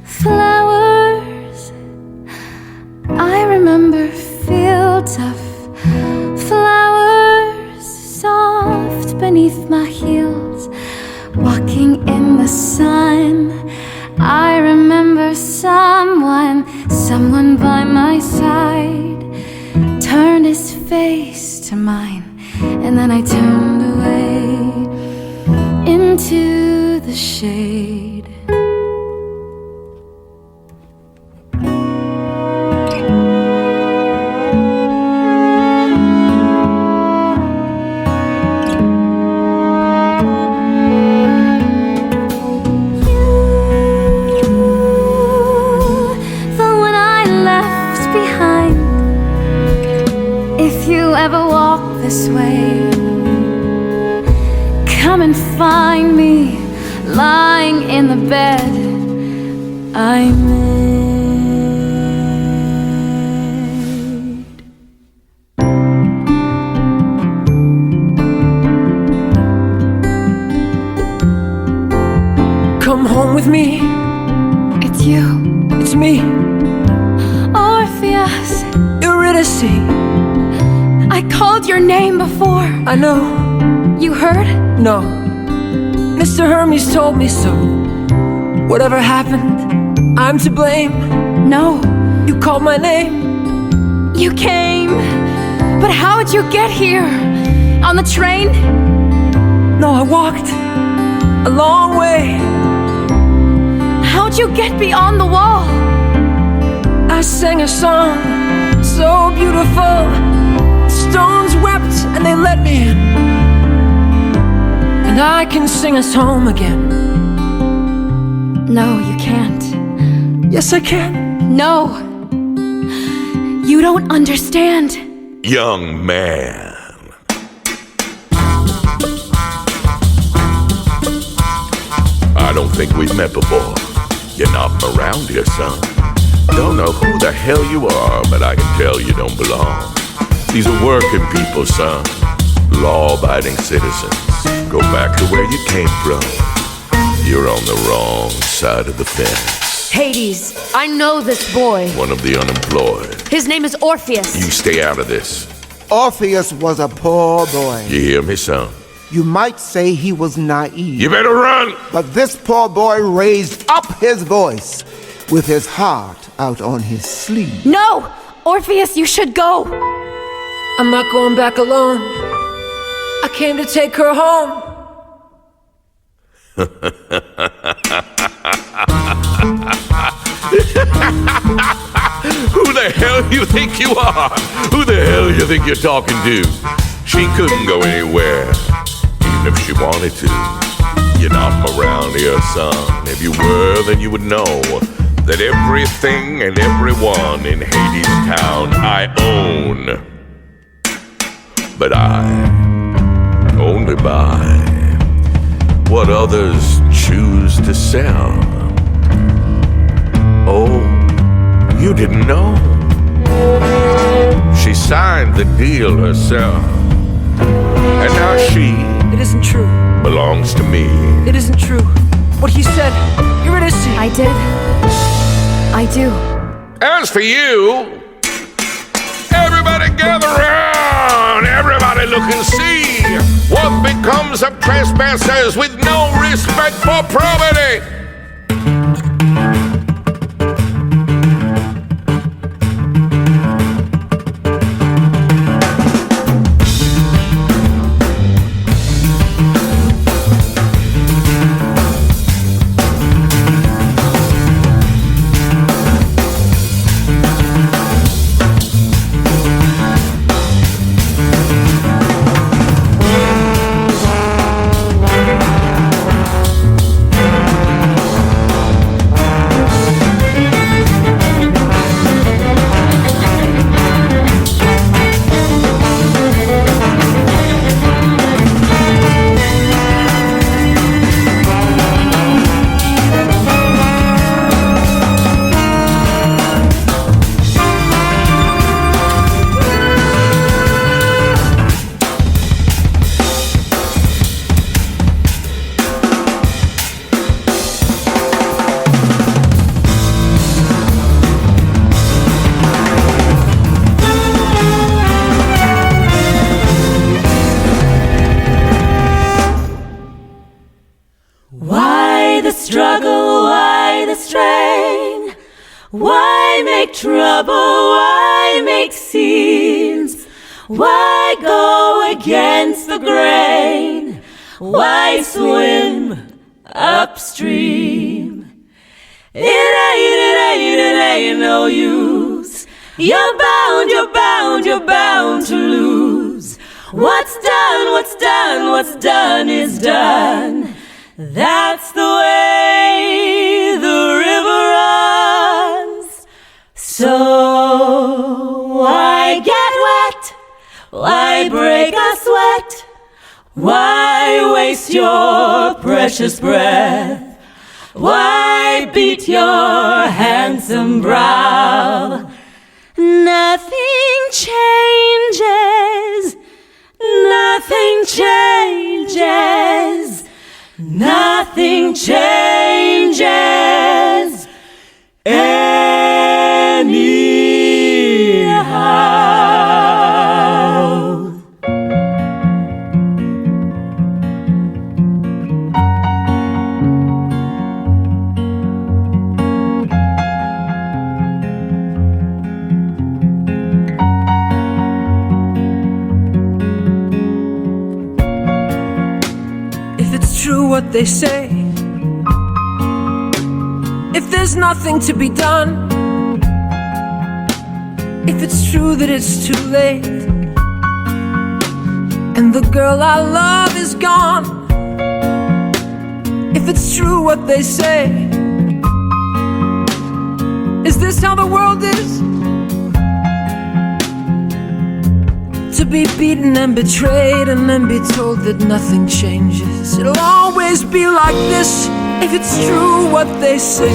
S6: Flowers, I remember fields of flowers, soft beneath my heels, walking in the sun. I remember someone by my side turned his face to mine, and then I turned away into the shade. Ever walk this way, come and find me lying in the bed I made.
S4: Come home with me.
S6: It's you.
S4: It's me,
S6: Orpheus.
S4: Eurydice.
S6: I called your name before.
S4: I know.
S6: You heard?
S4: No. Mr. Hermes told me so. Whatever happened, I'm to blame.
S6: No.
S4: You called my name.
S6: You came. But how'd you get here? On the train?
S4: No, I walked a long way.
S6: How'd you get beyond the wall?
S4: I sang a song so beautiful. Stones wept and they let me in. And I can sing us home again.
S6: No, you can't.
S4: Yes, I can.
S6: No. You don't understand.
S7: Young man. I don't think we've met before. You're not from around here, son. Don't know who the hell you are, but I can tell you don't belong. These are working people, son. Law-abiding citizens. Go back to where you came from. You're on the wrong side of the fence.
S5: Hades, I know this boy.
S7: One of the unemployed.
S5: His name is Orpheus.
S7: You stay out of this.
S1: Orpheus was a poor boy.
S7: You hear me, son?
S1: You might say he was naive.
S7: You better run!
S1: But this poor boy raised up his voice with his heart out on his sleeve.
S6: No! Orpheus, you should go.
S4: I'm not going back alone. I came to take her home.
S7: Who the hell you think you are? Who the hell you think you're talking to? She couldn't go anywhere, even if she wanted to. You're not from around here, son. If you were, then you would know that everything and everyone in Hadestown I own. But I only buy what others choose to sell. Oh, you didn't know? signed the deal herself. And now she
S4: It isn't true.
S7: belongs to me.
S4: It isn't true. What he said, you're innocent.
S6: I did. I do.
S7: As for you, everybody gather round. Everybody look and see what becomes of trespassers with no respect for probity.
S3: Why the struggle? Why the strain? Why make trouble? Why make scenes? Why go against the grain? Why swim upstream? It ain't no use. You're bound to lose. What's done is done. That's the way the river runs. So why get wet? Why break a sweat? Why waste your precious breath? Why beat your handsome brow? Nothing changes. Nothing changes. Nothing changes anyhow.
S4: If it's true what they say, if there's nothing to be done, if it's true that it's too late, and the girl I love is gone, if it's true what they say, is this how the world is? To be beaten and betrayed and then be told that nothing changes. It'll always be like this if it's true what they say.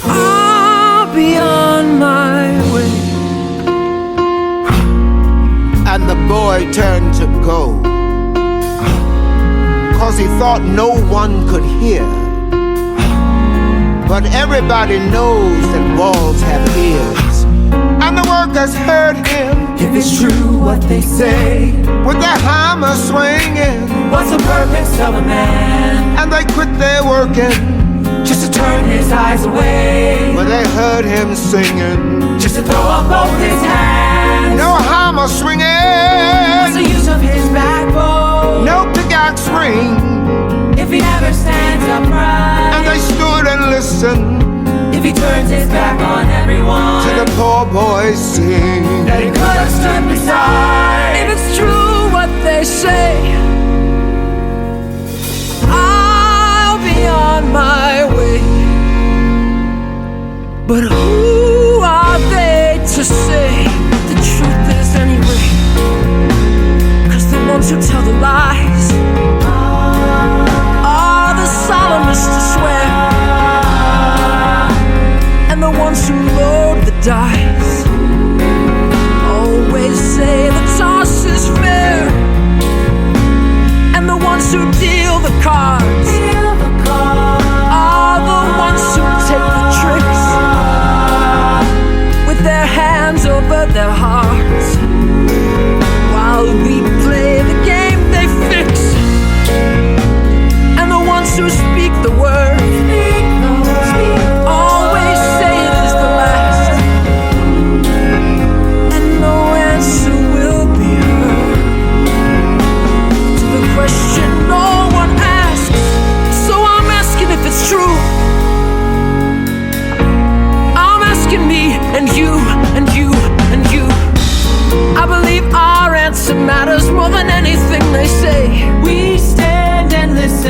S4: I'll be on my way.
S1: And the boy turned to go, 'cause he thought no one could hear. But everybody knows that walls have ears, and the workers heard him.
S2: If it's true what they say,
S1: With their hammer swinging,
S2: what's the purpose of a man?
S1: and they quit their working,
S2: Just to turn his eyes away,
S1: but they heard him singing.
S2: just to throw up both his hands.
S1: No hammer swinging,
S2: What's the use of his backbone?
S1: no pickaxe ring,
S2: If he never stands upright,
S1: and they stood and listened
S2: if he turns his back on everyone
S1: to the poor boy sing.
S2: that he could have stood beside.
S4: If it's true what they say, I'll be on my way. But who are they to say the truth is anyway? 'Cause the ones who tell the lies are the solemnest to swear, and the ones who load the dice their hearts while we play the game they fix. And the ones who speak the word always say it is the last, and no answer will be heard to the question no one asks. So I'm asking if it's true. I'm asking me and you and you and you. I believe our answer matters more than anything they say.
S2: We stand and listen.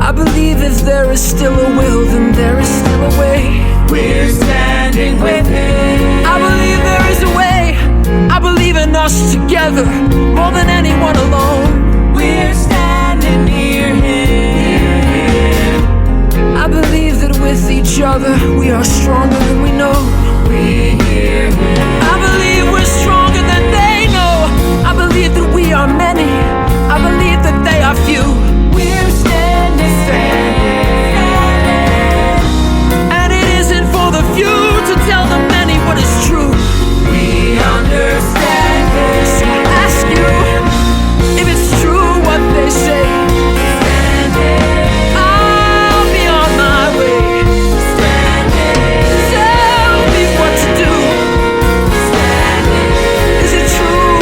S4: I believe if there is still a will, then there is still a way.
S2: We're standing with him.
S4: I believe there is a way. I believe in us together more than anyone alone.
S2: We're standing near him.
S4: I believe that with each other we are stronger than we know.
S2: We hear him.
S4: I believe we're stronger than they know. I believe that we are many. I believe that they are few.
S2: We're standing,
S4: And it isn't for the few to tell the many what is true.
S2: we understand
S4: So I ask you if it's true what they say. I'll be on my way. Tell me what to do. Is it true?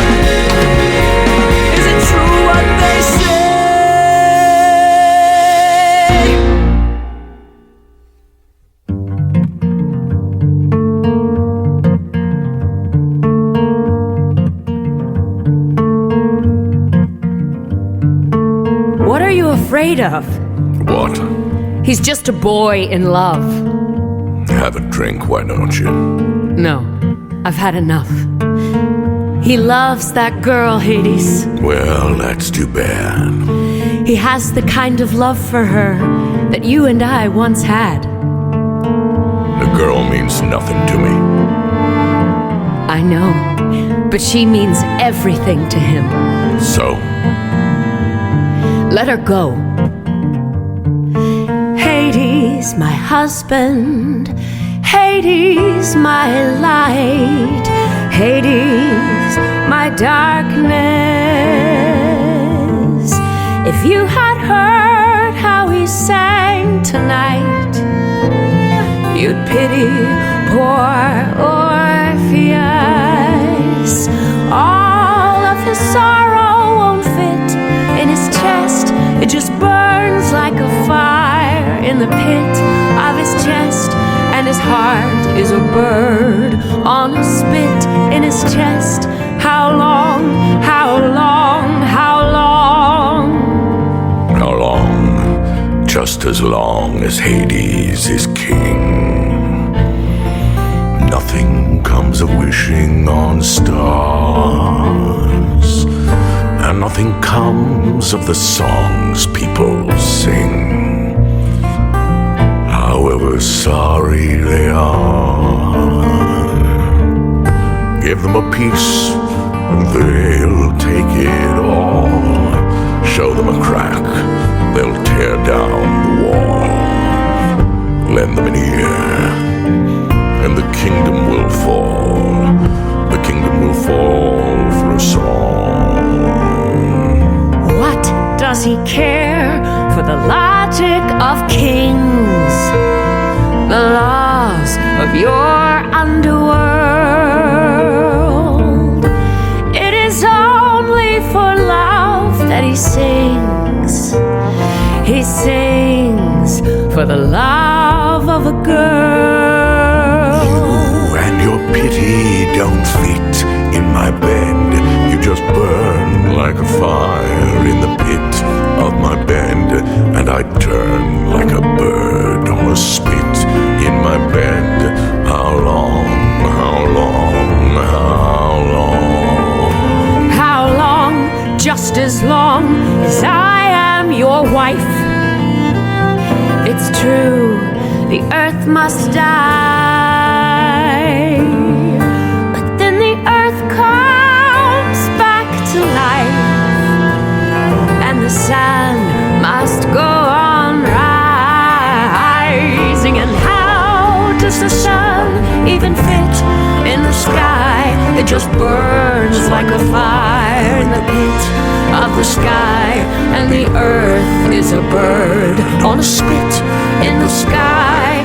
S4: Is it true what they say?
S6: What are you afraid of?
S7: What?
S6: He's just a boy in love.
S7: Have a drink, why don't you?
S6: No, I've had enough. He loves that girl, Hades.
S7: Well, that's too bad.
S6: He has the kind of love for her that you and I once had.
S7: The girl means nothing to me.
S6: I know, but she means everything to him.
S7: So?
S6: Let her go. Hades, my husband. Hades, my light. Hades, my darkness. If you had heard how he sang tonight, you'd pity poor Orpheus. All of his sorrow won't fit in his chest. It just burns like a fire in the pit of his chest. And his heart is a bird on a spit in his chest. How long, how long, how long?
S7: How long? Just as long as Hades is king. Nothing comes of wishing on stars, and nothing comes of the songs people sing. However sorry they are, give them a piece and they'll take it all. Show them a crack, they'll tear down the wall. Lend them an ear, and the kingdom will fall. The kingdom will fall for a song.
S6: What does he care for the logic of kings, the laws of your underworld? It is only for love that he sings. He sings for the love of a girl.
S7: You and your pity don't fit in my bed. You just burn like a fire in the pit of my bed, and I turn like a bird on a spit in my bed. How long, how long, how long?
S6: How long? Just as long as I am your wife. It's true, the earth must die, but then the earth comes back to life, and the sun must go on rising. And how does the sun even
S3: It just burns like a fire in the pit of the sky. And the earth is a bird on a spit in the sky.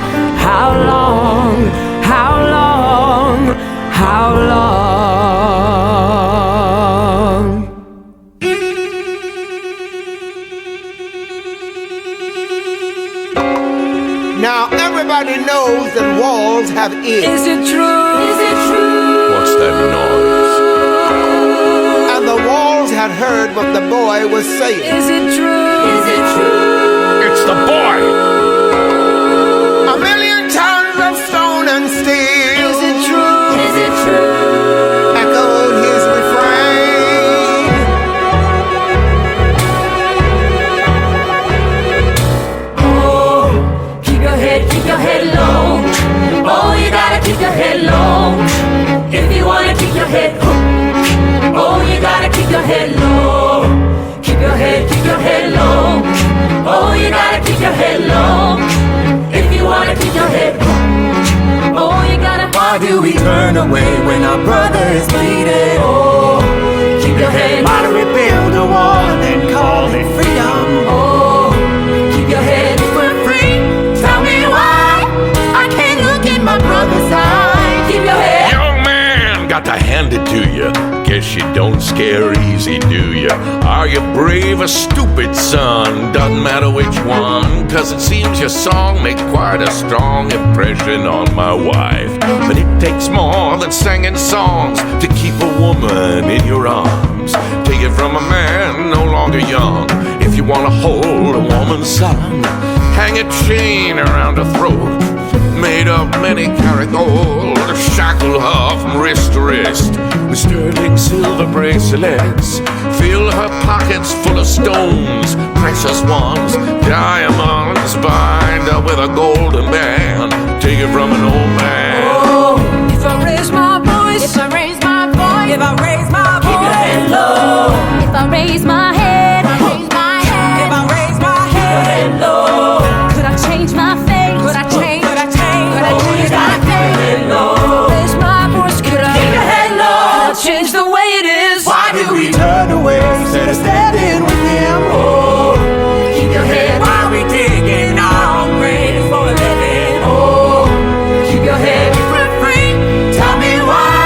S3: How long, how long, how long?
S1: Now everybody knows that walls have ears.
S3: Is it true? Is it true?
S7: What's that noise?
S1: And the walls had heard what the boy was saying.
S3: Is it true? Is it true?
S7: It's the boy!
S1: A million tons of stone and steel.
S3: Is it true? Is it true?
S1: Echoed his refrain.
S3: Oh, keep your head low. Oh, you gotta keep your head low. If you wanna keep your head hooked. Oh, you gotta keep your head low. Keep your head low. Oh, you gotta keep your head low. If you wanna keep your head hooked. Oh, you gotta.
S2: Why do we turn away when our brother is bleeding? Oh,
S3: Keep your head.
S2: why do we build a wall and then call it freedom?
S3: Oh, keep your head.
S2: If we're free, tell me why I can't look in my brother's eye.
S3: Keep your head.
S7: Young man, got to hand it to you. Guess you don't scare easy, do you? Are you brave or stupid, son? Doesn't matter which one, 'cause it seems your song made quite a strong impression on my wife. But it takes more than singing songs to keep a woman in your arms. Take it from a man no longer young. If you want to hold a woman's son, hang a chain around her throat, made of many carat gold, shackle her from wrist to wrist with sterling silver bracelets, fill her pockets full of stones, precious ones, diamonds, bind her with a golden band, take it from an old man.
S3: Oh, if I raise my voice,
S6: If I raise my voice,
S3: if I raise my
S6: keep your head
S3: voice,
S6: low. If I raise my head,
S3: if I raise my head,
S6: low. Could I change my face? Could I change? Could I change? Could I change my face?
S3: raise my voice, could I
S6: Keep your head low.
S3: could I change the way it is?
S2: Why do we turn away instead of standing with him? Oh,
S3: Keep your head.
S2: why are we digging our grave for a living?
S3: Oh, keep your head.
S2: If we're free, tell me why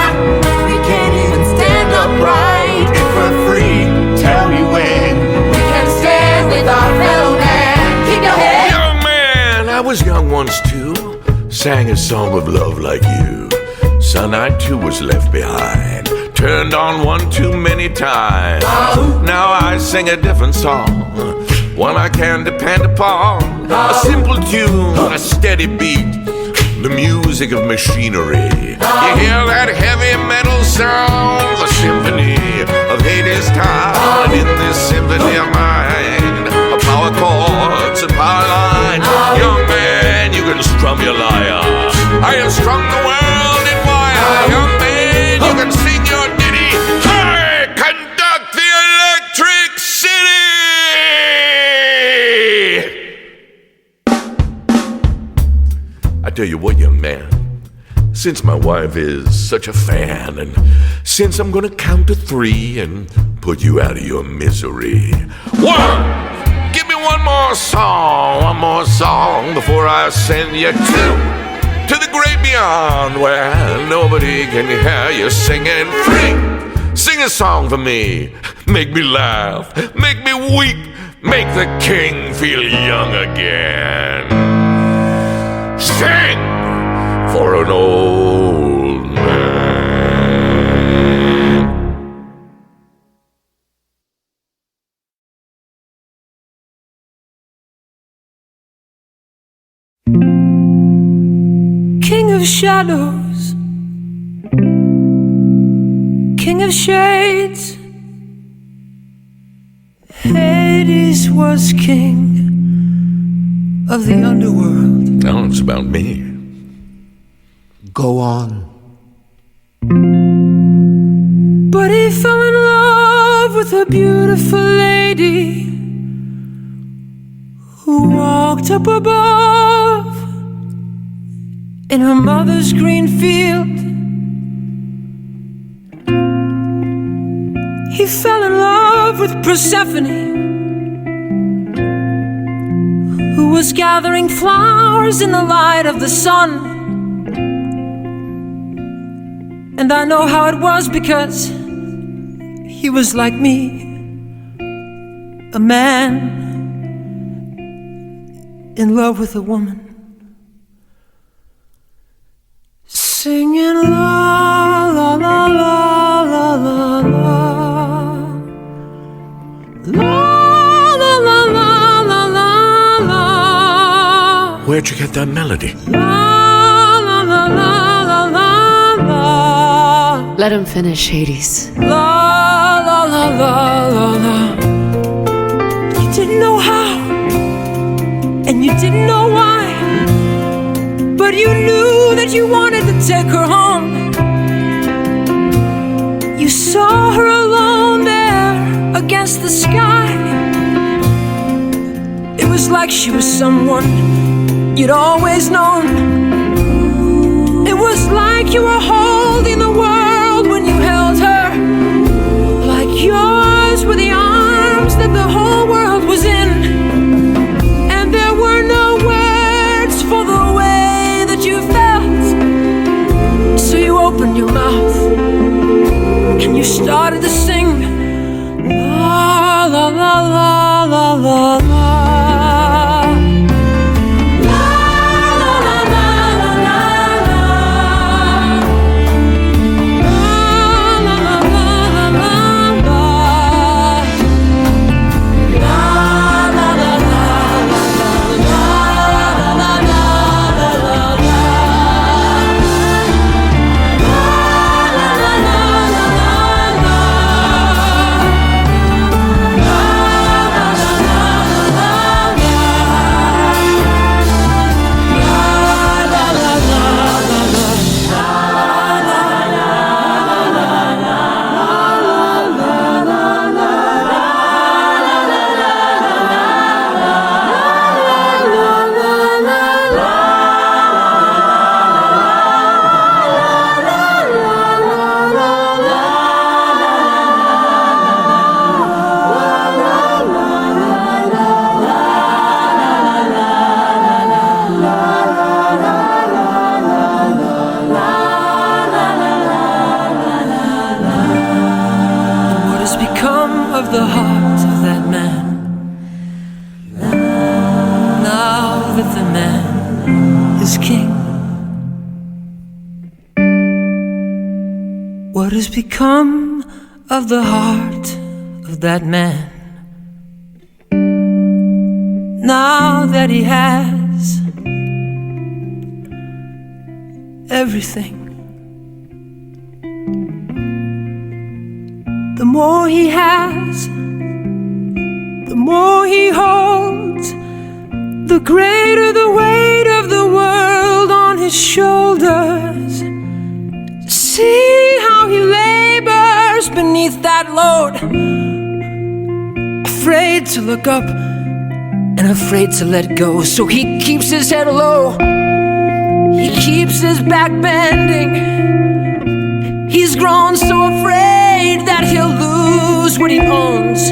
S2: we can't even stand upright. If we're free, tell me when
S3: We can stand with our fellow man. Keep your head.
S7: Young man, I was young once too, sang a song of love like you. Son, I too was left behind, turned on one too many times. Now I sing a different song, one I can depend upon. A simple tune, a steady beat, the music of machinery. You hear that heavy metal sound, the symphony of Hadestown. And in this symphony of mine, power chords and power lines. Young man, you can strum your lyre. I have strung the world in wire. Young man, you can sing your ditty. Hey, conduct the electric city. I tell you what, young man, since my wife is such a fan, and since I'm gonna count to 3 and put you out of your misery. 1, give me one more song before I send you to the great beyond where nobody can hear you singing. 3, sing a song for me, make me laugh, make me weep, make the king feel young again. Sing for an old man.
S3: King of shadows, king of shades, Hades was king of the underworld.
S7: Now it's about me.
S1: Go on.
S3: But he fell in love with a beautiful lady who walked up above in her mother's green field
S4: he fell in love with Persephone, who was gathering flowers in the light of the sun. And I know how it was because he was like me, a man in love with a woman, singing la la la la la la la la la la la la la la.
S7: Where'd you get that melody?
S4: La la la la la la la.
S6: Let him finish, Hades.
S4: La la la la la la. You didn't know how, and you didn't know why, but you knew that you wanted to take her home. You saw her alone there against the sky. It was like she was someone you'd always known. It was like you were holding the world when you held her, like yours were the arms that the whole world was in. And there were no words for the way that you felt. So you opened your mouth and you started to sing la la la la la la la. The heart of that man, now that the man is king. What has become of the heart of that man, now that he has everything? The more he has, the more he holds, the greater the weight of the world on his shoulders. See how he labors beneath that load, afraid to look up and afraid to let go. So he keeps his head low, he keeps his back bending. He's grown so afraid that he'll lose what he owns.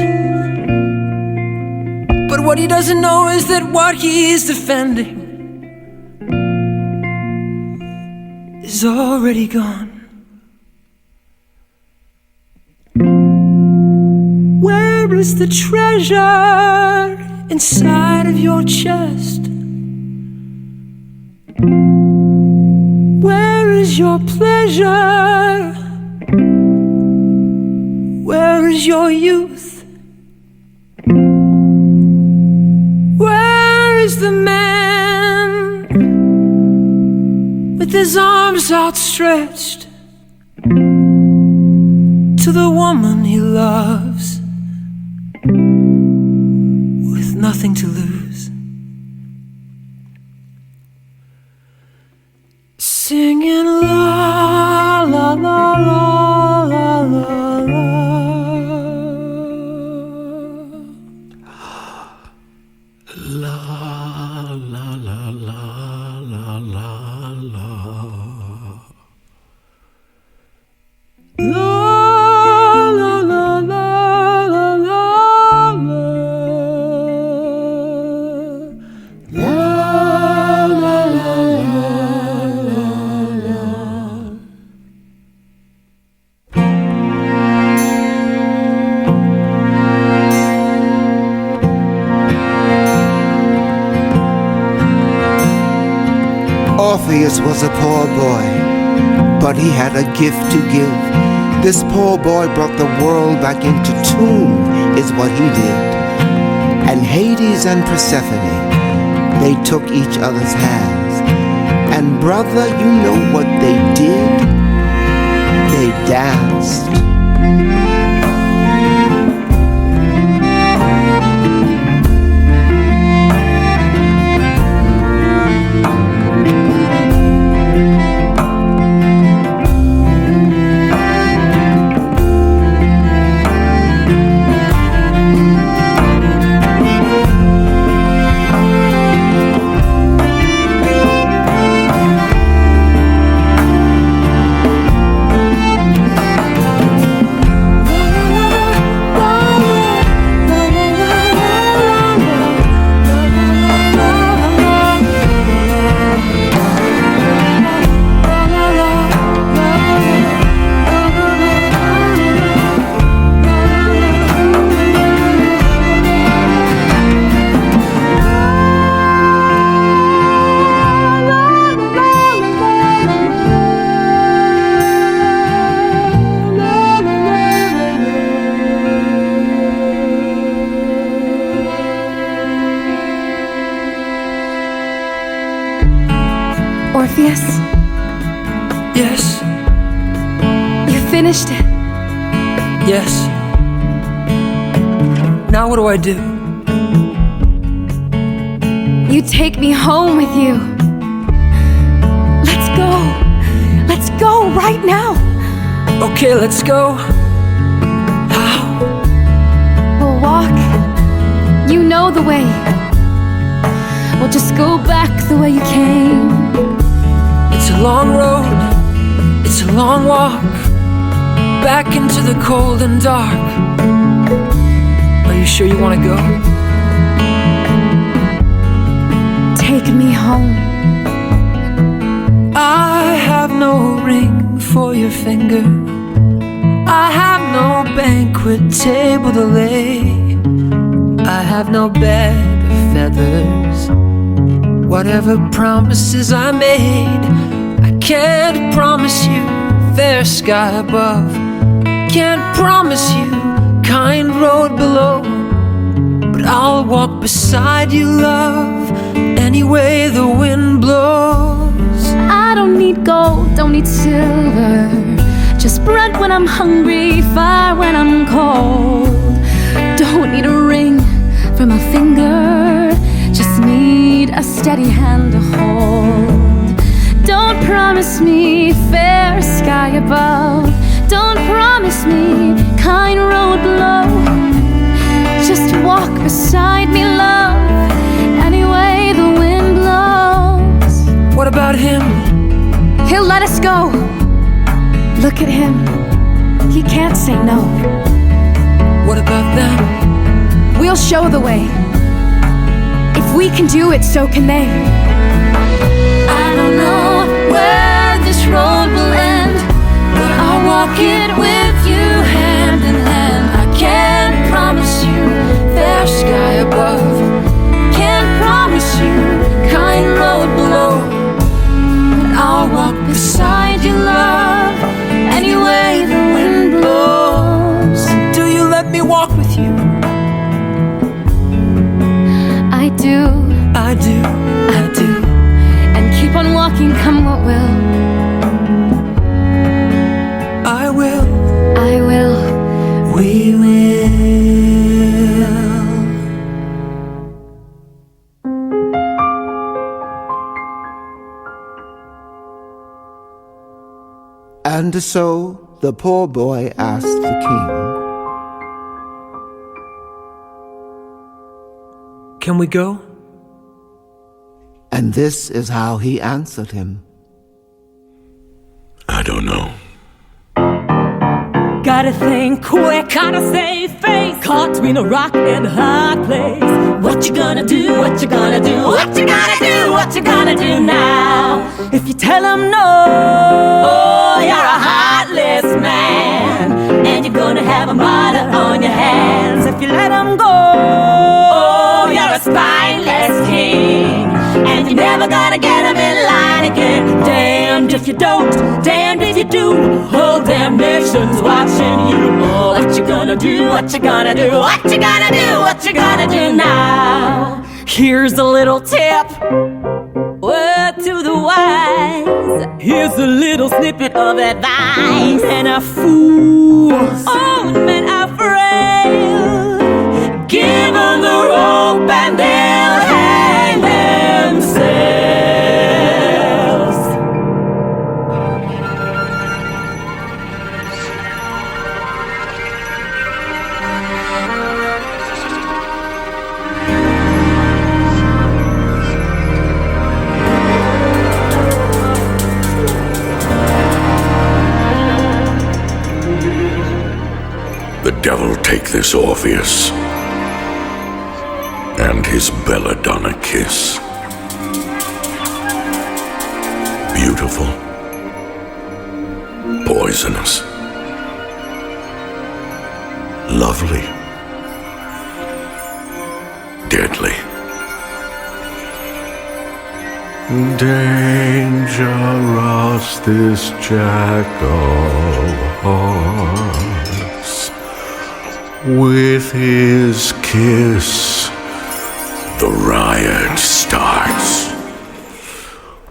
S4: But what he doesn't know is that what he's defending is already gone. Where is the treasure inside of your chest? Where is your pleasure? Where is your youth? Where is the man with his arms outstretched to the woman he loves with nothing to lose? Singing la la la la la la la.
S7: La la la la la la la.
S4: La la la la
S1: Orpheus was a poor boy, but he had a gift to give. This poor boy brought the world back into tune, is what he did. And Hades and Persephone, they took each other's hands. And brother, you know what they did? They danced.
S6: Orpheus?
S4: Yes,
S6: You finished it.
S4: yes. Now what do I do?
S6: You take me home with you. Let's go. Let's go right now.
S4: Okay, let's go. How?
S6: We'll walk. You know the way. We'll just go back the way you came.
S4: It's a long road, it's a long walk, back into the cold and dark. Are you sure you want to go?
S6: Take me home.
S4: I have no ring for your finger, I have no banquet table to lay, I have no bed of feathers. Whatever promises I made, I can't promise you fair sky above, can't promise you kind road below, but I'll walk beside you, love, any way the wind blows.
S6: I don't need gold, don't need silver, just bread when I'm hungry, fire when I'm cold. Don't need a ring from a finger, just need a steady hand to hold. Don't promise me fair sky above, don't promise me kind road below. Just walk beside me, love, any way the wind blows.
S4: What about him?
S6: He'll let us go. Look at him, he can't say no.
S4: What about them?
S6: We'll show the way. If we can do it, so can they. I don't know where this road will end, but I'll walk it with you hand in hand. I can't promise you fair sky above, can't promise you kind road below, but I'll walk beside you, love, any way the wind blows.
S4: Do you let me walk with you?
S6: I do,
S4: I do, I do.
S6: and keep on walking, come what will.
S4: I will,
S6: I will.
S4: we will.
S1: And so the poor boy asked the king,
S4: Can we go?
S1: and this is how he answered him.
S7: I don't know.
S3: Gotta think quick, gotta save face. Caught between a rock and a hard place. What you gonna do? What you gonna do? What you gonna do? What you gonna do now? If you tell them no, oh, you're a heartless man, and you're gonna have a murder on your hands. If you let them go, oh, you're a spineless king, and you're never gonna get them in line again. you don't, damned if you do. Whole damn nation's watching you. Oh, what you gonna do? What you gonna do? What you gonna do? What you gonna do now? Here's a little tip. Word to the wise. Here's a little snippet of advice. Men are fools. Oh, men are frail. Give them the rope and they'll hang themselves.
S7: The devil take this Orpheus and his belladonna kiss. Beautiful, poisonous, lovely, deadly. Dangerous this jack of hearts. With his kiss, the riot starts.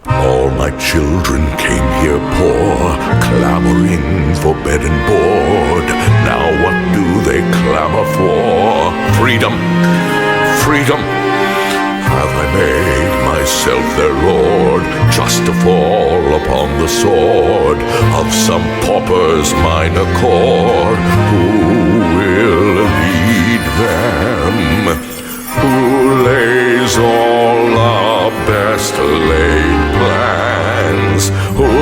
S7: All my children came here poor, clamoring for bed and board. Now what do they clamor for? Freedom, freedom. Have I made myself their lord, just to fall upon the sword of some pauper's minor chord? Who will lead them? Who lays all our best laid plans? Who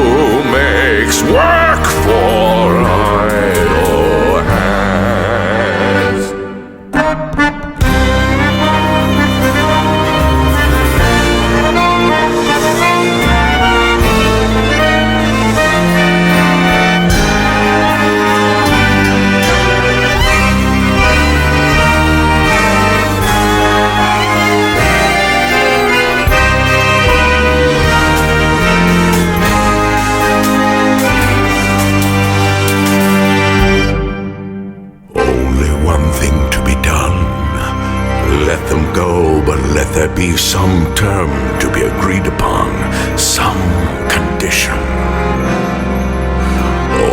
S7: makes work for idle hands? Let there be some term to be agreed upon, some condition.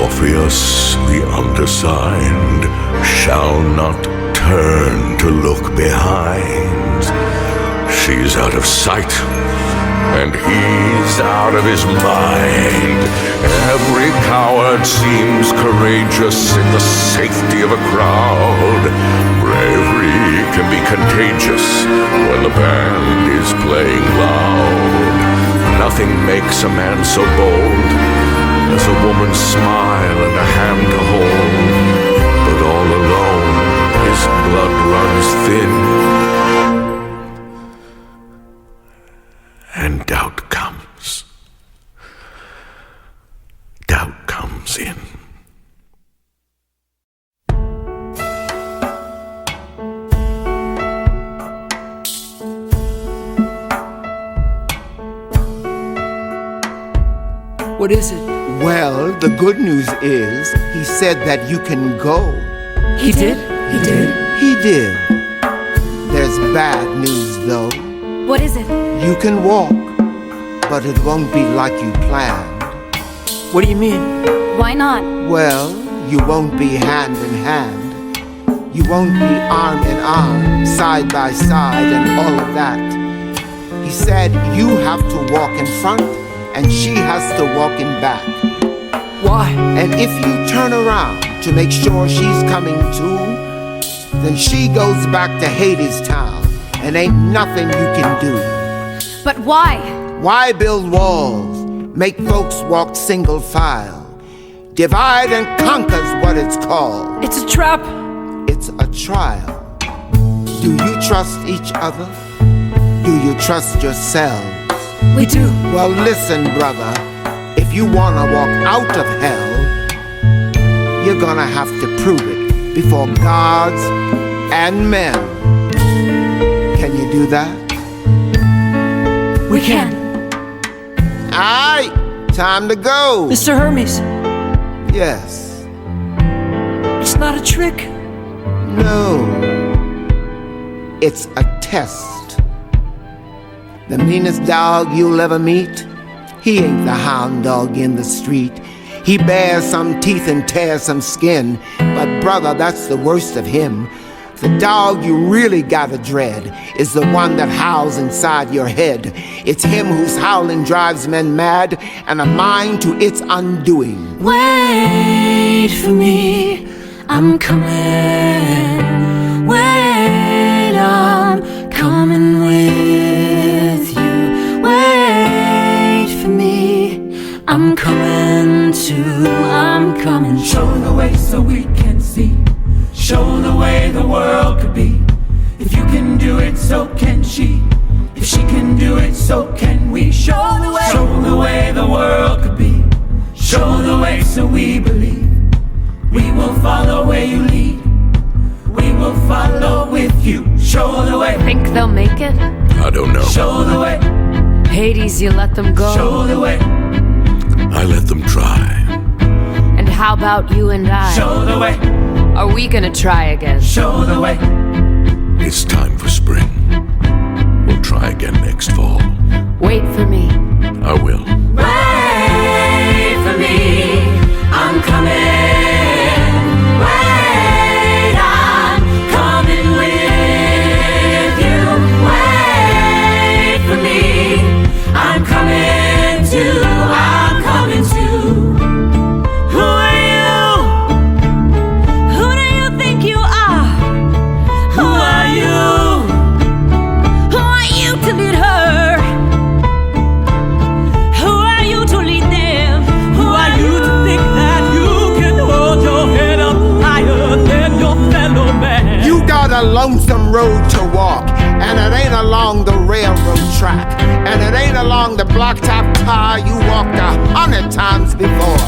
S7: Orpheus, the undersigned, shall not turn to look behind. She's out of sight, and he's out of his mind. Every coward seems courageous in the safety of a crowd. Bravery can be contagious when the band is playing loud. Nothing makes a man so bold as a woman's smile and a hand to hold. But all alone, his blood runs thin, and doubt comes. Doubt comes in.
S4: What is it?
S1: Well, the good news is he said that you can go.
S4: He did? He did?
S1: He did. There's bad news, though.
S6: What is it?
S1: You can walk, but it won't be like you planned.
S4: What do you mean?
S6: Why not?
S1: Well, you won't be hand in hand. You won't be arm in arm, side by side, and all of that. He said you have to walk in front, and she has to walk in back.
S4: Why?
S1: And if you turn around to make sure she's coming too, then she goes back to Hadestown, and ain't nothing you can do.
S6: But why?
S1: Why build walls? Make folks walk single file. Divide and conquer's what it's called.
S4: It's a trap.
S1: It's a trial. Do you trust each other? Do you trust yourselves?
S4: We do.
S1: Well, listen, brother. If you wanna walk out of hell, you're gonna have to prove it before gods and men. Can you do that?
S4: We can.
S1: Aye, Time to go.
S4: Mr. Hermes,
S1: Yes.
S4: it's not a trick.
S1: No. It's a test. The meanest dog you'll ever meet, he ain't the hound dog in the street. He bears some teeth and tears some skin, but brother, that's the worst of him. The dog you really gotta dread is the one that howls inside your head. It's him whose howling drives men mad and a mind to its undoing.
S3: Wait for me, I'm coming. Wait, I'm coming with you. Wait for me, I'm coming too. I'm coming.
S2: Show the way so we can see. Show the way the world could be. If you can do it, so can she. If she can do it, so can we. Show the way. Show the way the world could be. Show the way so we believe. We will follow where you lead. We will follow with you. Show the way.
S5: Think they'll make it?
S7: I don't know.
S2: Show the way.
S5: Hades, you let them go.
S2: Show the way.
S7: I let them try.
S5: And how about you and I?
S2: Show the way.
S5: Are we gonna try again?
S2: Show the way.
S7: It's time for spring. We'll try again next fall.
S5: Wait for me.
S7: I will.
S2: Wait for me, I'm coming. Wait, I'm coming with you. Wait for me, I'm coming too. I'm coming too.
S3: Who are you? Who do you think you are? Who are you? Who are you to lead her? Who are you to lead them? Who are you to think that you can hold your head up higher than your fellow man?
S1: You got a lonesome road to walk, and it ain't along the railroad track, and it ain't along the blacktop tire you walked 100 times before.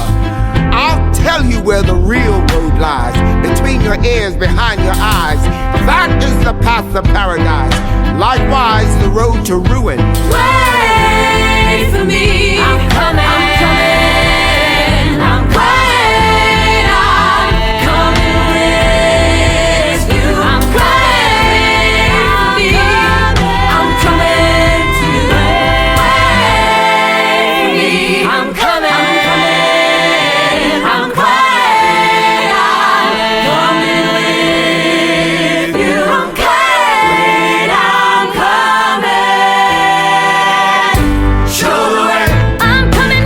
S1: I'll tell you where the real road lies, between your ears, behind your eyes. That is the path to paradise, likewise the road to ruin.
S2: Wait for me,
S5: I'm coming.
S2: I'm coming. I'm wait, I'm coming with you. I'm coming. I'm coming to wait me. I'm coming. I'm coming. I'm wait, I'm coming with you. I'm wait, I'm coming. Show the way.
S3: I'm coming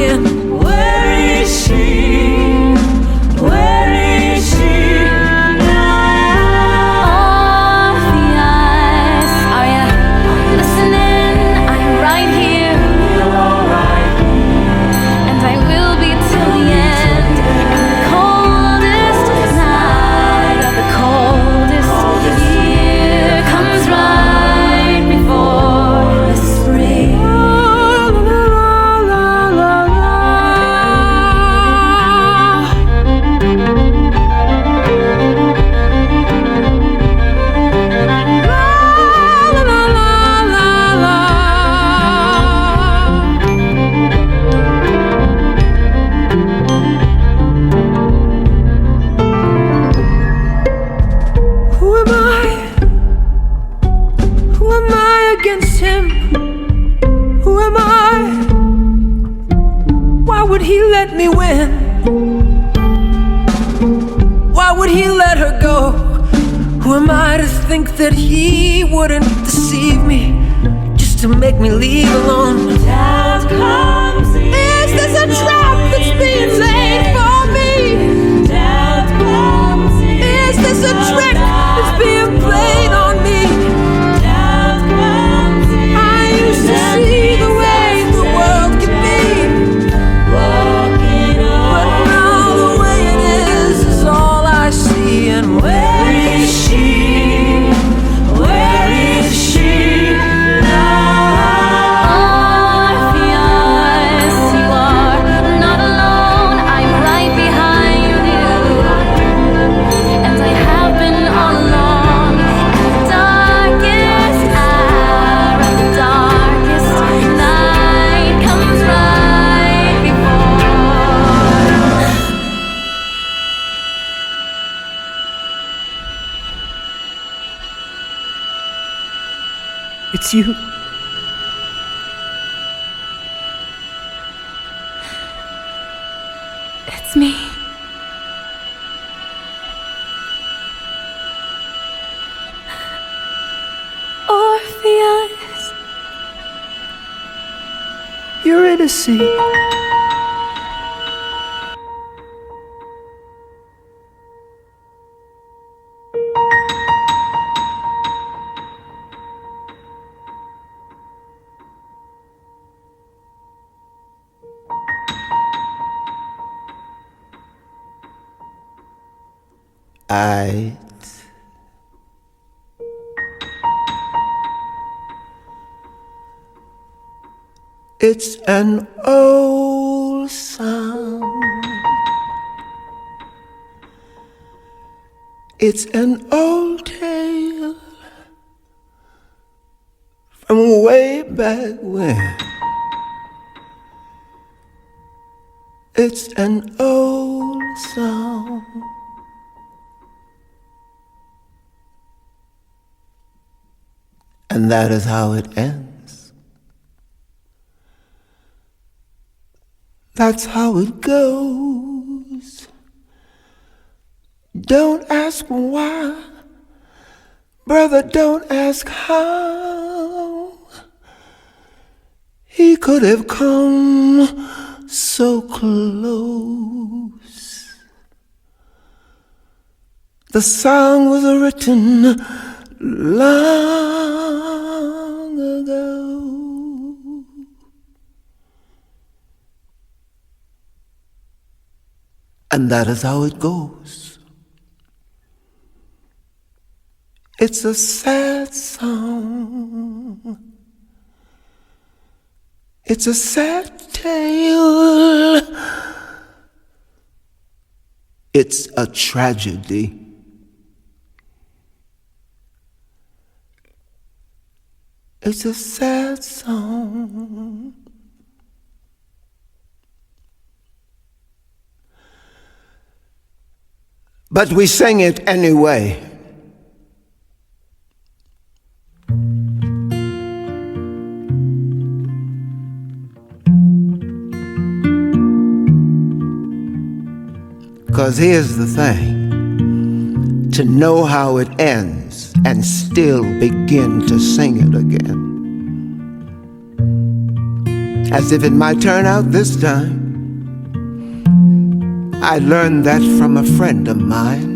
S3: again. Where is she? Where is she now?
S6: Orpheus, are you listening? I'm right here, and I will be till the end. And the coldest night of the coldest year comes right before the spring.
S3: Who am I? Who am I against him? Who am I? Why would he let me win? Why would he let her go? Who am I to think that he wouldn't deceive me just to make me leave alone?
S2: Doubt comes in.
S3: Is this a trap that's being laid for me?
S2: Doubt comes in.
S3: Is this a trick that's being played on me?
S2: Doubt comes in.
S3: I used to see the way the world could be,
S2: Walking
S3: but
S2: on.
S3: now the way it is all I see. And where is she? Where is she now?
S6: Orpheus, you are not alone. I'm right behind you, and I have been all along. And the darkest hour of the darkest night comes right before.
S3: It's you.
S6: It's me. Orpheus.
S3: Eurydice.
S1: It's an old song. It's an old tale from way back when. It's an old song. And that is how it ends. That's how it goes. Don't ask why, brother, don't ask how. He could have come so close. The song was written long ago. And that is how it goes. It's a sad song. It's a sad tale. It's a tragedy. It's a sad song. But we sing it anyway. Because here's the thing, to know how it ends and still begin to sing it again as if it might turn out this time. I learned that from a friend of mine.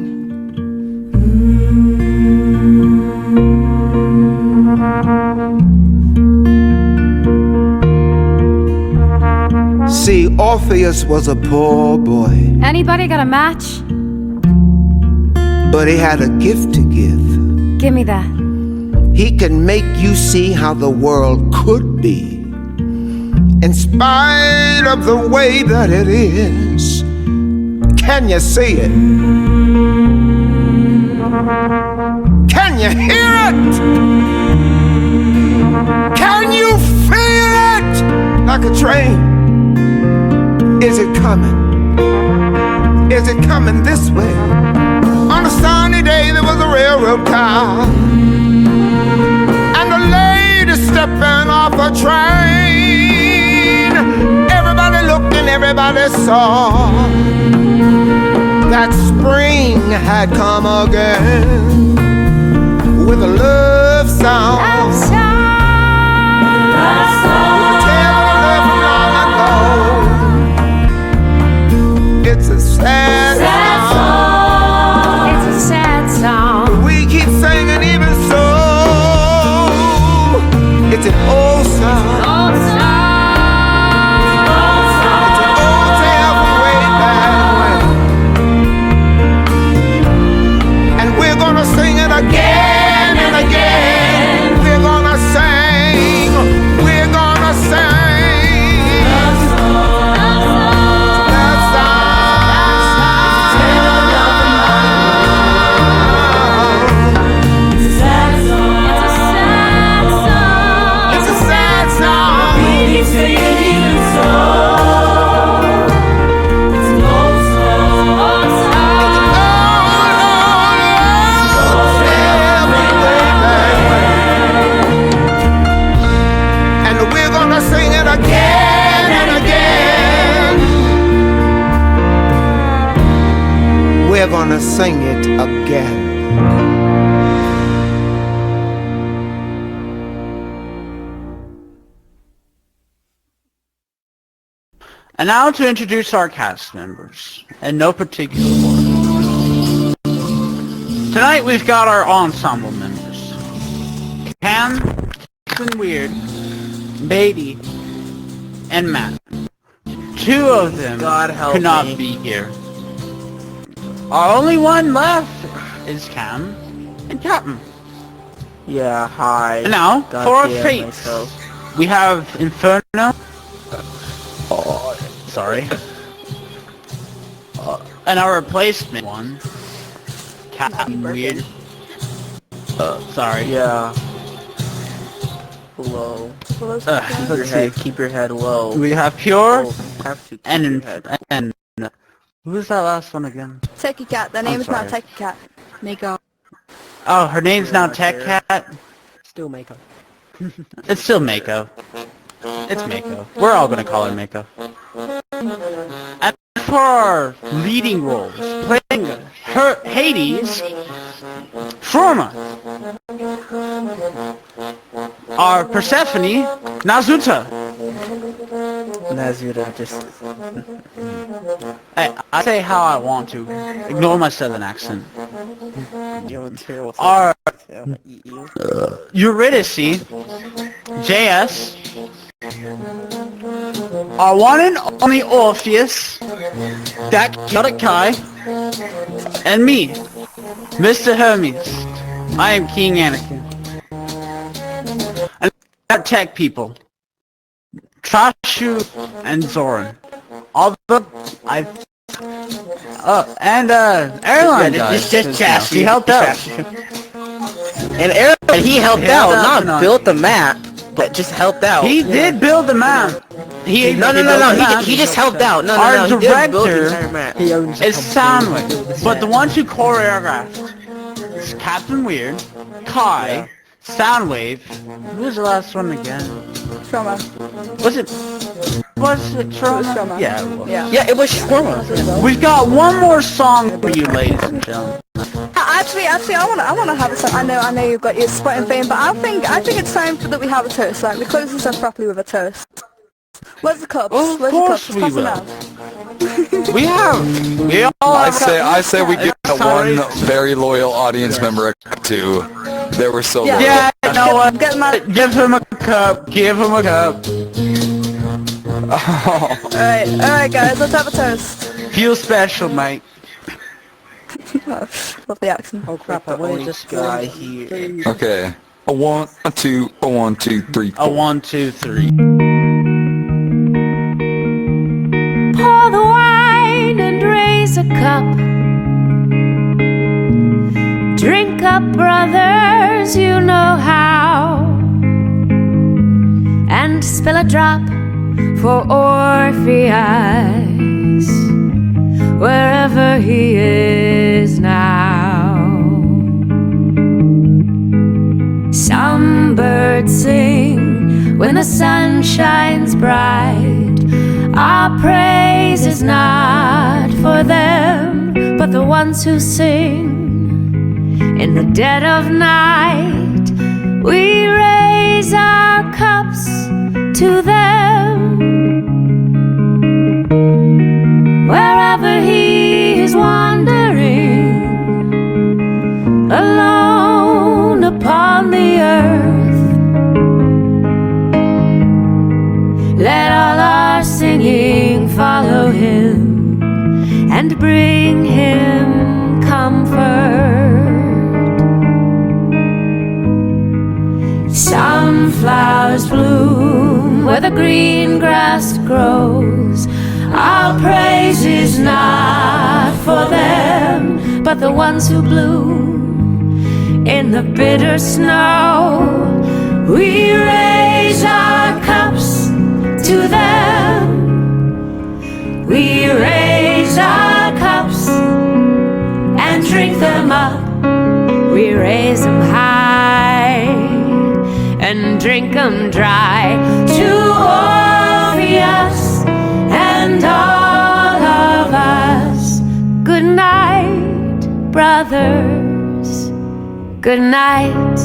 S1: See, Orpheus was a poor boy.
S6: Anybody got a match?
S1: But he had a gift to give.
S6: Give me that.
S1: He can make you see how the world could be, in spite of the way that it is. Can you see it? Can you hear it? Can you feel it? Like a train. Is it coming? Is it coming this way? On a sunny day there was a railroad car, and a lady stepping off a train. Everybody looked and everybody saw that spring had come again with a love song.
S6: Love song.
S5: Love song.
S1: Tale of love from long ago. It's a sad song.
S6: It's a sad song.
S1: We keep singing even so. It's an old song.
S6: Old song.
S1: It's an old tale from way back when. And we're gonna sing it again and again. We're gonna sing. We're gonna sing. Love song. Love song.
S6: It's a sad song.
S1: It's a sad song.
S2: We keep singing even so. It's an old song.
S6: Old song.
S1: And we're gonna sing it again and again. We're gonna sing it again.
S8: And now to introduce our cast members, in no particular order. Tonight we've got our ensemble members. Cam, Captain Weird, Beatty, and Matt. Two of them could not be here. Our only one left is Cam and Captain.
S9: Yeah, hi.
S8: And now,
S9: God
S8: for our
S9: damn
S8: fates,
S9: myself.
S8: we have Inferno. Oh, sorry. And our replacement one, Captain Weird. Sorry.
S9: Yeah. Low. Keep your head low.
S8: We have Pure
S9: Oh, have to keep
S8: and
S9: your head.
S8: and who's that last one again?
S10: Techie Cat. Their name is now
S8: sorry.
S10: Techie Cat. Mako.
S8: Oh, her name's now
S9: Yeah,
S8: Tech
S9: there.
S8: Cat.
S9: Still Mako.
S8: It's still Mako. It's Mako. We're all gonna call her Mako. And for our leading roles, playing her Hades, Forma. Our Persephone, Nazuta.
S9: Nazuda just...
S8: Hey, I say how I want to. Ignore my southern accent.
S9: Our...
S8: Our
S9: Eat you.
S8: Eurydice, JS, our one and only Orpheus, that Kai, and me, Mr. Hermes. I am King Anakin. And our tech people, Trashu and Zoran. Although I airline guys.
S9: just
S8: he helped out.
S9: And Aaron, he helped out,
S8: out,
S9: not built the map, but just helped out.
S8: He did build the map. He
S9: No, he just helped out. No,
S8: Our
S9: he did build the
S8: director
S9: entire map.
S8: is Soundwave, but the ones who choreographed is Captain Weird, Kai, Soundwave. Who was the last one again?
S10: Trauma.
S8: Was it Trauma?
S10: Trauma.
S8: Yeah, it was.
S9: Yeah, it was Shawarma.
S8: We've got one more song for you, ladies and gentlemen.
S10: Actually, I wanna have a song. I know you've got your spot in fame, but I think it's time that we have a toast. Like we close this off properly with a toast. Where's the cups?
S8: Of
S10: Where's
S8: course
S10: the
S8: we
S10: cups?
S8: will.
S10: Pass
S8: We all
S11: I
S8: have
S11: say we give that one
S8: Sorry.
S11: very loyal audience member a cup too. They were so loyal.
S8: Yeah, you know what?
S10: Get them out.
S8: Give him a cup. Give him a cup.
S10: Alright, guys, let's have a toast.
S8: Feel special, mate.
S10: Love the accent.
S9: Oh crap, I
S8: The
S9: wanted
S8: only
S9: this
S8: guy here.
S11: Okay. A one, a two, a 1, 2, 3, 4.
S8: A 1, 2, 3.
S5: Pour the wine and raise a cup. Drink up, brothers, you know how. And spill a drop for Orpheus, wherever he is now. Some birds sing when the sun shines bright. Our praise is not for them, but the ones who sing in the dead of night. We raise our cups to them. Wherever he is wandering, alone upon the earth, let all our singing follow him and bring him comfort. Some flowers bloom where the green grass grows. Our praise is not for them, but the ones who bloom in the bitter snow. We raise our cups to them. We raise our cups and drink them up. We raise them high and drink them dry to Orpheus and all of us. Good night, brothers. Good night.